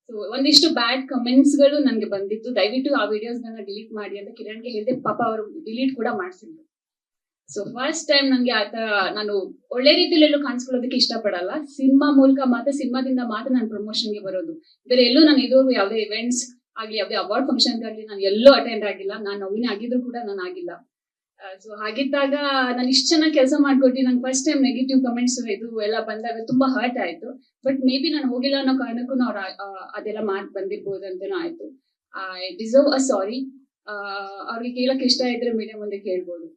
S4: ಸೊ ಒಂದಿಷ್ಟು ಬ್ಯಾಡ್ ಕಮೆಂಟ್ಸ್ ಗಳು ನನ್ಗೆ ಬಂದಿತ್ತು. ದಯವಿಟ್ಟು ಆ ವಿಡಿಯೋಸ್ ಡಿಲೀಟ್ ಮಾಡಿ ಅಂತ ಕಿರಣ್ಗೆ ಹೇಳಿದೆ. ಪಾಪ ಅವರು ಡಿಲೀಟ್ ಕೂಡ ಮಾಡಿಸಿದ್ರು. ಸೊ ಫಸ್ಟ್ ಟೈಮ್ ನಂಗೆ ಆತರ ನಾನು ಒಳ್ಳೆ ರೀತಿಯಲ್ಲಿ ಎಲ್ಲೂ ಕಾಣಿಸ್ಕೊಳ್ಳೋದಕ್ಕೆ ಇಷ್ಟಪಡಲ್ಲ. ಸಿನಿಮಾ ಮೂಲಕ ಮಾತ್ರ, ಸಿನಿಮಾದಿಂದ ಮಾತ್ರ ನಾನು ಪ್ರಮೋಷನ್ಗೆ ಬರೋದು. ಬೇರೆ ಎಲ್ಲೂ ನಾನು ಇದುವರೆಗೂ ಯಾವುದೇ ಇವೆಂಟ್ಸ್ ಆಗ್ಲಿ, ಯಾವುದೇ ಅವಾರ್ಡ್ ಫಂಕ್ಷನ್ ಆಗಲಿ ನಾನು ಎಲ್ಲೂ ಅಟೆಂಡ್ ಆಗಿಲ್ಲ. ನಾನು ನೋವಿನ ಆಗಿದ್ರು ಕೂಡ ನಾನು ಆಗಿಲ್ಲ. ಸೊ ಹಾಗಿದ್ದಾಗ ನಾನು ಇಷ್ಟು ಚೆನ್ನಾಗಿ ಕೆಲಸ ಮಾಡ್ಕೊಟ್ಟು ನಂಗೆ ಫಸ್ಟ್ ಟೈಮ್ ನೆಗೆಟಿವ್ ಕಮೆಂಟ್ಸ್ ಇದು ಎಲ್ಲ ಬಂದಾಗ ತುಂಬಾ ಹರ್ಟ್ ಆಯ್ತು. ಬಟ್ ಮೇ ಬಿ ನಾನು ಹೋಗಿಲ್ಲ ಅನ್ನೋ ಕಾರಣಕ್ಕೂ ಅವ್ರ ಅದೆಲ್ಲ ಮಾತು ಬಂದಿರ್ಬೋದು ಅಂತನೂ ಆಯ್ತು. ಐ ಡಿಸರ್ವ್ ಅ ಸಾರಿ. ಅವ್ರಿಗೆ ಕೇಳಕ್ ಇಷ್ಟ ಇದ್ರೆ ಮೀಡಿಯಾ ಮುಂದೆ ಕೇಳ್ಬೋದು.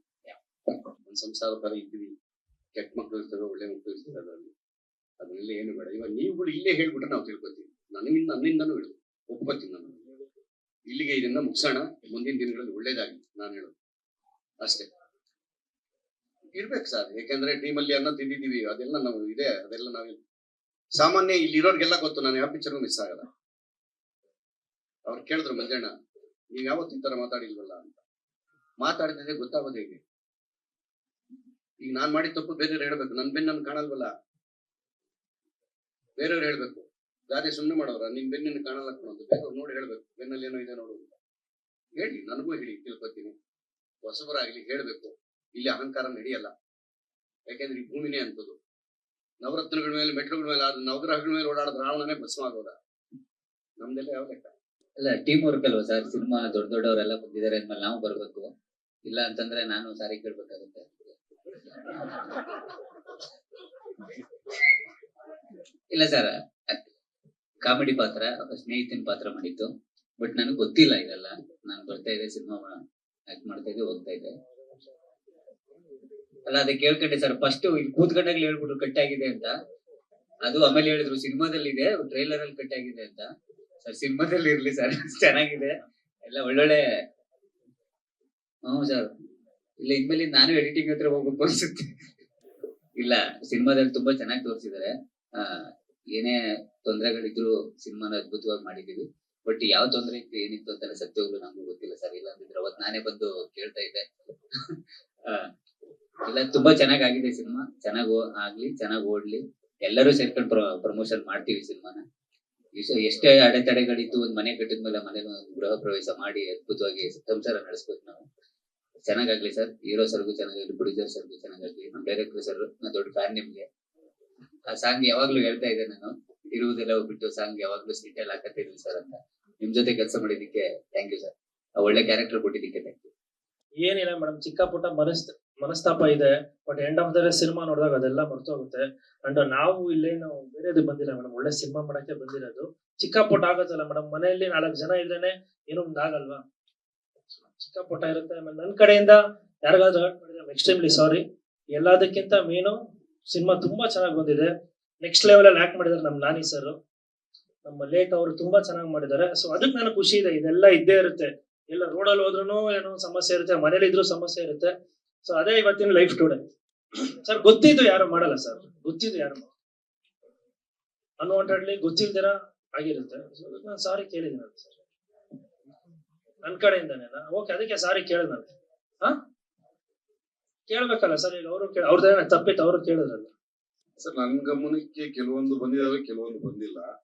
S5: ಒಂದ್ ಸಂಸಾರ ತರ ಇದ್ದೀವಿ, ಕೆಟ್ಟ ಮಕ್ಳು ಇರ್ತವೆ, ಒಳ್ಳೆ ಮಕ್ಳು ಇರ್ತವೆ. ಅದರಲ್ಲಿ ಅದನ್ನೆಲ್ಲ ಏನು ಬೇಡ. ಇವಾಗ ನೀವುಗಳು ಇಲ್ಲೇ ಹೇಳ್ಬಿಟ್ರೆ ನಾವು ತಿಳ್ಕೊತೀವಿ. ನನ್ನಿಂದನೂ ಹೇಳುದು ಒಪ್ಕೋತೀನಿ. ನಾನು ಇಲ್ಲಿಗೆ ಇದನ್ನ ಮುಗಿಸೋಣ. ಮುಂದಿನ ದಿನಗಳಲ್ಲಿ ಒಳ್ಳೇದಾಗಿ ನಾನು ಹೇಳೋದು ಅಷ್ಟೇ. ಇರ್ಬೇಕು ಸರ್, ಯಾಕಂದ್ರೆ ಟೀಮಲ್ಲಿ ಅನ್ನ ತಿಂದಿದ್ದೀವಿ, ಅದೆಲ್ಲ ನಾವು ಇದೆ, ಅದೆಲ್ಲ ನಾವೇ ಸಾಮಾನ್ಯ ಇಲ್ಲಿರೋರ್ಗೆಲ್ಲ ಗೊತ್ತು ನಾನು ಯಾವ ಪಿಕ್ಚರ್ಗೂ ಮಿಸ್ ಆಗಲ್ಲ. ಅವ್ರು ಕೇಳಿದ್ರು ಮಂಜಣ್ಣ ನೀವ್ ಯಾವತ್ತು ಈ ತರ ಮಾತಾಡಿಲ್ವಲ್ಲ ಅಂತ. ಮಾತಾಡಿದ್ರೆ ಗೊತ್ತಾಗೋದು ಹೇಗೆ? ಈಗ ನಾನ್ ಮಾಡಿದ ತಪ್ಪು ಬೇರೆಯವ್ರು ಹೇಳ್ಬೇಕು, ನನ್ ಬೆನ್ನು ನನ್ ಕಾಣಲ್ವಲ್ಲ, ಬೇರೆಯವ್ರು ಹೇಳ್ಬೇಕು. ಗಾದೆ ಸುಮ್ಮನೆ ಮಾಡೋರ ನಿಮ್ ಬೆನ್ನ ಕಾಣಲ್ಲ ಅನ್ನೋದು ಬೇರೆಯವ್ರು ನೋಡಿ ಹೇಳ್ಬೇಕು, ಬೆನ್ನಲ್ಲಿ ಏನೋ ಇದೆ ನೋಡು ಅಂತ ಹೇಳಿ. ನನಗೂ ಹೇಳಿ, ತಿಳ್ಕೊತೀನಿ. ಹೊಸಬರಾಗ್ಲಿ ಹೇಳ್ಬೇಕು. ಇಲ್ಲಿ ಅಹಂಕಾರ ನಡೆಯಲ್ಲ, ಯಾಕೆಂದ್ರೆ ಈ ಭೂಮಿನೇ ಅಂತದ್ದು. ನವರತ್ನಗಳ ಮೇಲೆ ಮೆಟ್ಲುಗಳ ಮೇಲೆ ನವಗ್ರಹಗಳ ಮೇಲೆ ಓಡಾಡೋದು ರಾವಣನೇ ಭಸ್ಮ ಆಗೋದ. ನಮ್ದೆಲ್ಲ ಯಾವ ಲೆಕ್ಕ?
S10: ಅಲ್ಲ ಟೀಮ್ ವರ್ಕ್ ಅಲ್ವಾ ಸರ್, ಸಿನಿಮಾ ದೊಡ್ಡ ದೊಡ್ಡವರೆಲ್ಲ ಬಂದಿದ್ದಾರೆ ಅಂದ್ಮೇಲೆ ನಾವು ಬರ್ಬೇಕು, ಇಲ್ಲ ಅಂತಂದ್ರೆ ನಾನು ಸಾರಿ ಕೇಳ್ಬೇಕಾಗುತ್ತೆ. ಇಲ್ಲ ಸರ್, ಕಾಮಿಡಿ ಪಾತ್ರ, ಸ್ನೇಹಿತನ ಪಾತ್ರ ಮಾಡಿತ್ತು. ಬಟ್ ನನಗೆ ಗೊತ್ತಿಲ್ಲ ಇದೆಲ್ಲ. ನಾನು ಬರ್ತಾ ಇದ್ದೆ, ಸಿನಿಮಾ ಆಕ್ಟ್ ಮಾಡ್ತಾ ಇದ್ದೆ, ಹೋಗ್ತಾ ಇದ್ದೆ. ಅಲ್ಲ ಅದೇ ಕೇಳ್ಕೊಂಡೆ ಸರ್, ಫಸ್ಟ್ ಇಲ್ಲಿ ಕೂತ್ಕೊಂಡಾಗ್ಲಿ ಹೇಳ್ಬಿಟ್ರು ಕಟ್ ಆಗಿದೆ ಅಂತ. ಅದು ಆಮೇಲೆ ಹೇಳಿದ್ರು ಸಿನಿಮಾದಲ್ಲಿ ಇದೆ, ಟ್ರೈಲರ್ ಅಲ್ಲಿ ಕಟ್ ಆಗಿದೆ ಅಂತ. ಸರ್ ಸಿನಿಮಾದಲ್ಲಿ ಇರ್ಲಿ ಸರ್, ಚೆನ್ನಾಗಿದೆ ಎಲ್ಲ ಒಳ್ಳೊಳ್ಳೆ. ಹ್ಞೂ ಸರ್, ಇಲ್ಲ ಇನ್ಮೇಲೆ ನಾನು ಎಡಿಟಿಂಗ್ ಹತ್ರ ಹೋಗ್ಬೇಕು ಅನ್ಸುತ್ತೆ. ಇಲ್ಲ ಸಿನಿಮಾದಲ್ಲಿ ತುಂಬಾ ಚೆನ್ನಾಗಿ ತೋರಿಸಿದ್ದಾರೆ. ಏನೇ ತೊಂದರೆಗಳಿದ್ರು ಸಿನಿಮಾನ ಅದ್ಭುತವಾಗಿ ಮಾಡಿದೀವಿ. ಬಟ್ ಯಾವ ತೊಂದರೆ ಇತ್ತು ಏನಿತ್ತು ಅಂತೆಲ್ಲ ಸತ್ಯವಾಗ್ಲೂ ನಮಗೂ ಗೊತ್ತಿಲ್ಲ ಸರ್. ಇಲ್ಲ ಅಂತಿದ್ರೆ ಅವತ್ ನಾನೇ ಬಂದು ಕೇಳ್ತಾ ಇದ್ದೆ. ಇಲ್ಲ ತುಂಬಾ ಚೆನ್ನಾಗಾಗಿದೆ ಸಿನಿಮಾ, ಚೆನ್ನಾಗ್ ಆಗ್ಲಿ, ಚೆನ್ನಾಗ್ ಓಡ್ಲಿ. ಎಲ್ಲರೂ ಸೇರ್ಕೊಂಡು ಪ್ರಮೋಷನ್ ಮಾಡ್ತೀವಿ ಸಿನಿಮಾನ. ಎಷ್ಟೇ ಅಡೆತಡೆಗಳಿತ್ತು, ಒಂದ್ ಮನೆ ಕಟ್ಟಿದ್ಮೇಲೆ ಮನೇಲಿ ಒಂದು ಗೃಹ ಪ್ರವೇಶ ಮಾಡಿ ಅದ್ಭುತವಾಗಿ ಸಂಸಾರ ನಡೆಸ್ಬೇಕು ನಾವು. ಚೆನ್ನಾಗಾಗ್ಲಿ ಸರ್, ಹೀರೋ ಸರ್ಗೂ ಚೆನ್ನಾಗಾಗ್ಲಿ, ಪ್ರೊಡ್ಯೂಸರ್ ಸರ್ಗೂ ಚೆನ್ನಾಗಾಗ್ಲಿ, ನಮ್ ಡೈರೆಕ್ಟರ್ ಸರ್ ನಾ ದೊಡ್ಡ ಫ್ಯಾನ್ ನಿಮ್ಗೆ. ಆ ಸಾಂಗ್ ಯಾವಾಗ್ಲೂ ಹೇಳ್ತಾ ಇದ್ದೆ ನಾನು, ಇರುವುದೆಲ್ಲ ಹೋಗ್ಬಿಟ್ಟು ಸಾಂಗ್ ಯಾವಾಗ್ಲೂ ಸ್ಕಿಟ್ ಅಲ್ಲಿ ಹಾಕತ್ತಿದ್ವಿ ಸರ್ ಅಂತ. ನಿಮ್ ಜೊತೆ ಕೆಲಸ ಮಾಡಿದ್ದಕ್ಕೆ ಥ್ಯಾಂಕ್ ಯು ಸರ್. ಒಳ್ಳೆ ಕ್ಯಾರೆಕ್ಟರ್ ಕೊಟ್ಟಿದ್ದಕ್ಕೆ ಥ್ಯಾಂಕ್ ಯು.
S3: ಏನಿಲ್ಲ ಮೇಡಮ್, ಚಿಕ್ಕ ಪುಟ್ಟ ಮನಸ್ತಾಪ ಇದೆ. But end of the day cinema ನೋಡಿದಾಗ ಅದೆಲ್ಲ ಮರ್ತೋಗುತ್ತೆ. ಅಂಡ್ ನಾವು ಇಲ್ಲೇನು ಬೇರೆದು ಬಂದಿಲ್ಲ ಮೇಡಮ್, ಒಳ್ಳೆ ಸಿನಿಮಾ ಮಾಡಕ್ಕೆ ಬಂದಿರೋದು. ಚಿಕ್ಕ ಪುಟ್ಟ ಆಗುತ್ತಲ್ಲ ಮೇಡಮ್, ಮನೆಯಲ್ಲಿ 4 ಜನ ಇದ್ರೇನೆ ಏನೋ ಒಂದ್ ಆಗಲ್ವಾ, ಚಿಕ್ಕ ಪುಟ್ಟ ಇರುತ್ತೆ. ಆಮೇಲೆ ನನ್ನ ಕಡೆಯಿಂದ ಯಾರಿಗಾದ್ರೂ ಹರ್ಟ್ ಮಾಡಿದ್ರೆ ಎಕ್ಸ್ಟ್ರೀಮ್ಲಿ ಸಾರಿ. ಎಲ್ಲದಕ್ಕಿಂತ ಮೇನು ಸಿನಿಮಾ ತುಂಬಾ ಚೆನ್ನಾಗಿ ಬಂದಿದೆ. ನೆಕ್ಸ್ಟ್ ಲೆವೆಲ್ ಅಲ್ಲಿ ಆಕ್ಟ್ ಮಾಡಿದಾರೆ ನಮ್ ನಾನಿ ಸರ್, ನಮ್ಮ ಲೇಟ್ ಅವರು ತುಂಬಾ ಚೆನ್ನಾಗಿ ಮಾಡಿದ್ದಾರೆ. ಸೊ ಅದಕ್ಕೆ ನನಗೆ ಖುಷಿ ಇದೆ. ಇದೆಲ್ಲ ಇದ್ದೇ ಇರುತ್ತೆ, ಎಲ್ಲ ರೋಡಲ್ಲಿ ಹೋದ್ರೂ ಏನೋ ಸಮಸ್ಯೆ ಇರುತ್ತೆ, ಮನೇಲಿ ಇದ್ರೂ ಸಮಸ್ಯೆ ಇರುತ್ತೆ. ಸೊ ಅದೇ ಇವತ್ತಿನ ಲೈಫ್ ಟುಡೇ ಸರ್. ಗೊತ್ತಿದ್ದು ಯಾರು ಮಾಡಲ್ಲ ಸರ್, ಗೊತ್ತಿದ್ದು ಯಾರು ಅನ್ವಾಂಟೆಡ್ಲಿ ಗೊತ್ತಿಲ್ದಿರ ಆಗಿರುತ್ತೆ. ಸೊ ಅದಕ್ಕೆ ನಾನು ಸಾರಿ ಕೇಳಿದ್ದೀನಿ ಸರ್, ನನ್ ಕಡೆಯಿಂದಾನೆ. ಓಕೆ, ಅದಕ್ಕೆ ಸಾರಿ ಕೇಳಿದ್ ನಾನು. ಕೇಳ್ಬೇಕಲ್ಲ ಸರ್, ಈಗ ಅವರು ಅವ್ರದ್ದೇನ ತಪ್ಪಿತ್ತು, ಅವರು ಕೇಳಿದ್ರಲ್ಲ
S1: ಸರ್. ನನ್ ಗಮನಕ್ಕೆ ಕೆಲವೊಂದು ಬಂದಿದಾವೆ, ಕೆಲವೊಂದು ಬಂದಿಲ್ಲ.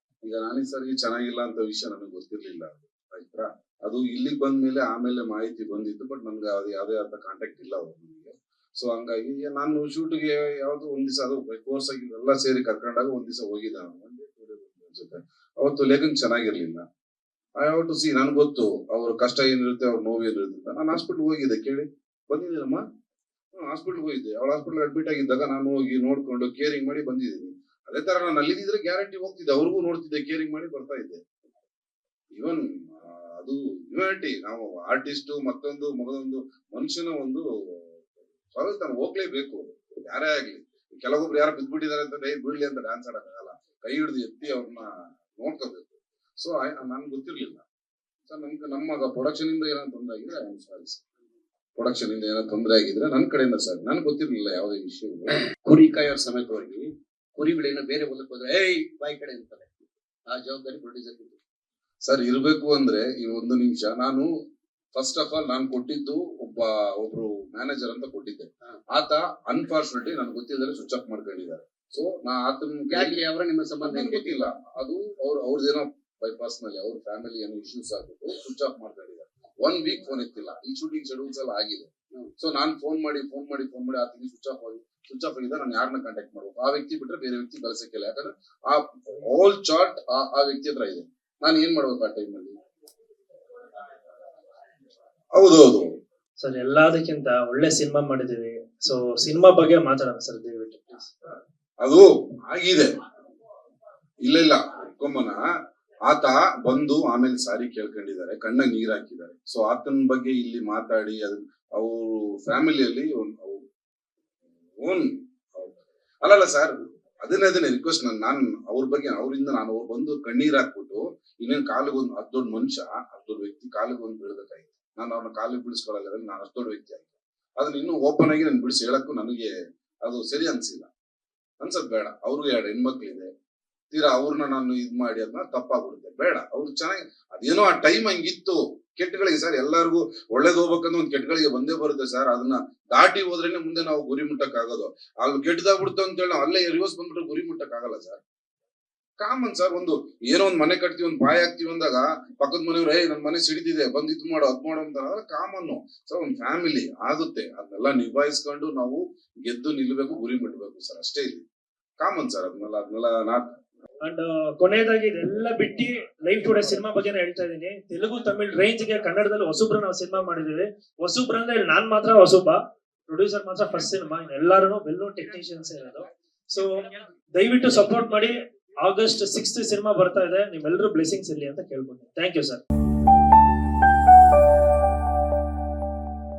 S1: ಈಗ ನಾನೇ ಸರ್ಗೆ ಚೆನ್ನಾಗಿಲ್ಲ ಅಂತ ವಿಷಯ ನನಗೆ ಗೊತ್ತಿರ್ಲಿಲ್ಲ, ಆಯ್ತಾ. ಅದು ಇಲ್ಲಿಗೆ ಬಂದ್ಮೇಲೆ ಆಮೇಲೆ ಮಾಹಿತಿ ಬಂದಿತ್ತು. ಬಟ್ ನನ್ಗೆ ಅದು ಯಾವ್ದೇ ಆದ ಕಾಂಟ್ಯಾಕ್ಟ್ ಇಲ್ಲ ಅವ್ರು ನನಗೆ. ಸೊ ಹಂಗಾಗಿ ನಾನು ಶೂಟ್ಗೆ ಯಾವ್ದು ಒಂದ್ ದಿವಸ ಅದು ಕೋರ್ಸ್ ಆಗಿ ಎಲ್ಲ ಸೇರಿ ಕರ್ಕೊಂಡಾಗ ಒಂದ್ ದಿವಸ ಹೋಗಿದ್ದ ಅನ್ಸುತ್ತೆ. ಅವತ್ತು ಲೇಖನ್ ಚೆನ್ನಾಗಿರ್ಲಿಲ್ಲ. ಐ ಹ್ಯಾವ್ ಟು ಸಿ, ನನ್ಗೆ ಗೊತ್ತು ಅವ್ರ ಕಷ್ಟ ಏನಿರುತ್ತೆ, ಅವ್ರ ನೋವು ಏನಿರುತ್ತೆ. ನಾನು ಹಾಸ್ಪಿಟ್ಲ್ ಹೋಗಿದ್ದೆ, ಕೇಳಿ ಬಂದಿದ್ದೀನಮ್ಮ. ಹಾಸ್ಪಿಟ್ಲ್ಗೆ ಹೋಗಿದ್ದೆ. ಅವಳ ಹಾಸ್ಪಿಟ್ಲ್ ಅಡ್ಮಿಟ್ ಆಗಿದ್ದಾಗ ನಾನು ಹೋಗಿ ನೋಡ್ಕೊಂಡು ಕೇರಿಂಗ್ ಮಾಡಿ ಬಂದಿದ್ದೀನಿ. ಅದೇ ತರ ನಾನು ಅಲ್ಲಿದ್ರೆ ಗ್ಯಾರಂಟಿ ಹೋಗ್ತಿದ್ದೆ, ಅವ್ರಿಗೂ ನೋಡ್ತಿದ್ದೆ, ಕೇರಿಂಗ್ ಮಾಡಿ ಬರ್ತಾ ಇದ್ದೆ. ಇವನ್ ಅದು ಹ್ಯುಮ್ಯಾನಿಟಿ. ನಾವು ಆರ್ಟಿಸ್ಟ್ ಮತ್ತೊಂದು ಮಗದೊಂದು ಮನುಷ್ಯನ ಒಂದು ತಾನು ಹೋಗ್ಲೇಬೇಕು, ಯಾರೇ ಆಗ್ಲಿ. ಕೆಲವೊಬ್ರು ಯಾರು ಬಿದ್ದ್ಬಿಟ್ಟಿದ್ದಾರೆ ಅಂತ ಬೀಳ್ಲಿ ಅಂತ ಡ್ಯಾನ್ಸ್ ಆಡಕ್ಕಾಗಲ್ಲ, ಕೈ ಹಿಡಿದು ಎತ್ತಿ ಅವ್ರನ್ನ ನೋಡ್ಕೋಬೇಕು. ಸೊ ನನ್ಗೆ ಗೊತ್ತಿರ್ಲಿಲ್ಲ ಸರ್. ನಮ್ಮ ಪ್ರೊಡಕ್ಷನ್ ಇಂದ ಏನೋ ತೊಂದರೆ ಆಗಿದ್ರೆ ಸಾರಿ ಸರ್. ಪ್ರೊಡಕ್ಷನ್ ಇಂದ ಏನೋ ತೊಂದರೆ ಆಗಿದ್ರೆ ನನ್ನ ಕಡೆಯಿಂದ ಸರ್, ನನ್ಗೆ ಗೊತ್ತಿರ್ಲಿಲ್ಲ ಯಾವುದೇ ವಿಷಯ.
S5: ಕುರಿ ಕಾಯೋರ್ ಸಮೇತವಾಗಿ ಕುರಿಗಳೇನೋ ಬೇರೆ ಹೊಲಕ್ಕೆ ಹೋದ್ರೆ ಏಯ್ ಬಾಯಿ ಕಡೆ ಅಂತಾರೆ. ಆ ಜವಾಬ್ದಾರಿ ಪ್ರೊಡ್ಯೂಸರ್
S1: ಸರ್ ಇರ್ಬೇಕು. ಅಂದ್ರೆ ಈ ಒಂದು ನಿಮಿಷ, ನಾನು ಫಸ್ಟ್ ಆಫ್ ಆಲ್ ನಾನು ಕೊಟ್ಟಿದ್ದು ಒಬ್ರು ಮ್ಯಾನೇಜರ್ ಅಂತ ಕೊಟ್ಟಿದ್ದೆ. ಆತ ಅನ್ಫಾರ್ಚುನೇಟ್ಲಿ ನನ್ಗೆ ಗೊತ್ತಿಲ್ಲದೆ ಸ್ವಿಚ್ ಆಫ್ ಮಾಡ್ಕೊಂಡಿದ್ದಾರೆ. ಸೊ ನಾ ಆತನ
S5: ಅವರ ನಿಮ್ಮ ಸಂಬಂಧ
S1: ಗೊತ್ತಿಲ್ಲ, ಅದು ಅವ್ರದ್ದೇನೋ ಬೈಪಾಸ್ ನಲ್ಲಿ ಅವ್ರ ಫ್ಯಾಮಿಲಿ ಏನೋ ಇಶ್ಯೂಸ್ ಆಗ್ಬಿಟ್ಟು ಸ್ವಿಚ್ ಆಫ್ ಮಾಡ್ಕೊಂಡಿದ್ದಾರೆ. 1 ವೀಕ್ ಫೋನ್ ಎತ್ತಿಲ್ಲ. ಈ ಶೂಟಿಂಗ್ ಶೆಡ್ಯೂಲ್ಸ್ ಎಲ್ಲ ಆಗಿದೆ. ಸೊ ನಾನ್ ಫೋನ್ ಮಾಡಿ ಆತನಿಗೆ ಸ್ವಿಚ್ ಆಫ್ ಆಗಿದೆ. ನಾನು ಯಾರನ್ನ ಕಾಂಟ್ಯಾಕ್ಟ್ ಮಾಡ್ಬೇಕು? ಆ ವ್ಯಕ್ತಿ ಬಿಟ್ರೆ ಬೇರೆ ವ್ಯಕ್ತಿ ಬಳಸಕ್ಕಿಲ್ಲ. ಯಾಕಂದ್ರೆ ಆ ಹೋಲ್ ಚಾರ್ಟ್ ಆ ವ್ಯಕ್ತಿ ಹತ್ರ ಇದೆ. ನಾನು ಏನ್ ಮಾಡ್ಬೇಕು ಆ ಟೈಮ್ ಅಲ್ಲಿ? ಹೌದೌದು
S3: ಸರ್, ಎಲ್ಲದಕ್ಕಿಂತ ಒಳ್ಳೆ ಸಿನಿಮಾ ಮಾಡಿದೀವಿ. ಸೊ ಸಿನಿಮಾ ಬಗ್ಗೆ ಮಾತಾಡೋಣ ಸರ್ ದಯವಿಟ್ಟು ಪ್ಲೀಸ್.
S1: ಅದು ಆಗಿದೆ, ಇಲ್ಲ ಒಮ್ಮನ ಆತ ಬಂದು ಆಮೇಲೆ ಸಾರಿ ಕೇಳ್ಕೊಂಡಿದ್ದಾರೆ, ಕಣ್ಣಾಗ ನೀರ್ ಹಾಕಿದ್ದಾರೆ. ಸೊ ಆತನ ಬಗ್ಗೆ ಇಲ್ಲಿ ಮಾತಾಡಿ ಅವ್ರ ಫ್ಯಾಮಿಲಿಯಲ್ಲಿ ಅಲ್ಲಲ್ಲ ಸರ್, ಅದನ್ನೇ ರಿಕ್ವೆಸ್ಟ್. ನಾನು ಅವ್ರ ಬಗ್ಗೆ ಅವರಿಂದ ನಾನು ಬಂದು ಕಣ್ಣೀರ್ ಹಾಕ್ಬಿಟ್ಟು ಇನ್ನೇನ್ ಕಾಲಿಗೆ ಒಂದು ಅಷ್ಟು ದೊಡ್ಡ ಮನುಷ್ಯ, ಅಷ್ಟು ದೊಡ್ಡ ವ್ಯಕ್ತಿ ಕಾಲಿಗೆ ಒಂದು ಬೀಳ್ಬೇಕಾಗಿತ್ತು. ನಾನು ಅವ್ರನ್ನ ಕಾಲಿಗೆ ಬಿಡಿಸ್ಕೊಳ್ಳಲ್ಲ, ನಾನು ಅಷ್ಟು ದೊಡ್ಡ ವ್ಯಕ್ತಿ ಆಯ್ತು. ಅದನ್ನ ಇನ್ನೂ ಓಪನ್ ಆಗಿ ನಾನು ಬಿಡಿಸಿ ಹೇಳಕ್ಕೂ ನನಗೆ ಅದು ಸರಿ ಅನ್ಸಿಲ್ಲ, ಅನ್ಸದ್ ಬೇಡ. ಅವ್ರಿಗೆ 2 ಹೆಣ್ಮಕ್ಳಿದೆ, ತೀರಾ ಅವ್ರನ್ನ ನಾನು ಇದ್ ಮಾಡಿ ಅದನ್ನ ತಪ್ಪಾಗ್ಬಿಡುತ್ತೆ. ಬೇಡ, ಅವ್ರು ಚೆನ್ನಾಗಿ ಅದೇನೋ ಆ ಟೈಮ್ ಹಂಗಿತ್ತು. ಕೆಟ್ಟಗಳಿಗೆ ಸರ್ ಎಲ್ಲರಿಗೂ ಒಳ್ಳೇದ್ ಹೋಗ್ಬೇಕಂದ್ರೆ ಒಂದ್ ಕೆಟ್ಟಗಳಿಗೆ ಬಂದೇ ಬರುತ್ತೆ ಸರ್. ಅದನ್ನ ದಾಟಿ ಹೋದ್ರೇನೆ ಮುಂದೆ ನಾವು ಗುರಿ ಮುಟ್ಟಕ್ ಆಗೋದು. ಅಲ್ಲಿ ಕೆಟ್ಟದಾಗ್ಬಿಡ್ತು ಅಂತ ಹೇಳಿ ನಾವು ಅಲ್ಲೇ ರಿವರ್ಸ್ ಬಂದ್ಬಿಟ್ರೆ ಗುರಿ ಮುಟ್ಟಕ್ ಆಗಲ್ಲ ಸರ್. Common sir. ಏನೋ ಒಂದ್ ಮನೆ ಕಟ್ತೀವಿ, ಒಂದ್ ಬಾಯಿ ಹಾಕ್ತಿವಿ ಅಂದಾಗ ಪಕ್ಕದ ಮನೆಯವ್ರು ನನ್ ಮನೆ ಸಿಡಿದಿದೆ ಬಂದ್ ಇದ್ ಮಾಡೋ ಅದ್ ಮಾಡೋ ಅಂತ ಕಾಮನ್ ಸರ್. ಒಂದ್ ಫ್ಯಾಮಿಲಿ ಆಗುತ್ತೆ, ಅದನ್ನೆಲ್ಲ ನಿಭಾಯಿಸ್ಕೊಂಡು ನಾವು ಗೆದ್ದು ನಿಲ್ಬೇಕು, ಗುರಿ ಮುಟ್ಬೇಕು ಸರ್. ಅಷ್ಟೇ ಇಲ್ಲಿ ಕಾಮನ್ ಸರ್. ಅದನ್ನೆಲ್ಲ ನಾಟ್
S3: ಅಂಡ್ ಕೊನೆಯದಾಗಿ ಇದೆಲ್ಲ ಬಿಟ್ಟು ಲೈವ್ ಟುಡೇ ಸಿನಿಮಾ ಬಗ್ಗೆ ಹೇಳ್ತಾ ಇದೀನಿ. ತೆಲುಗು ತಮಿಳ್ ರೇಂಜ್ ಗೆ ಕನ್ನಡದಲ್ಲಿ ಹೊಸಬ್ರು ನಾವು ಸಿನಿಮಾ ಮಾಡಿದೀವಿ. ಹೊಸಬ್ರು ಅಂದ್ರೆ ಇಲ್ಲಿ ನಾನ್ ಮಾತ್ರ ಹೊಸಬ, ಪ್ರೊಡ್ಯೂಸರ್ ಮಾತ್ರ ಫಸ್ಟ್ ಸಿನಿಮಾ, ಎಲ್ಲಾರು ವೆಲ್ ಟೆಕ್ನಿಷಿಯನ್ಸ್ ಇರೋದು. ಸೊ ದಯವಿಟ್ಟು ಸಪೋರ್ಟ್ ಮಾಡಿ. August 6th ಸಿನಿಮಾ ಬರ್ತಾ ಇದೆ, ನಿಮ್ಮೆಲ್ಲರೂ ಬ್ಲೆಸಿಂಗ್ಸ್ ಇರ್ಲಿ ಅಂತ ಕೇಳ್ಬೋದು. Thank you sir.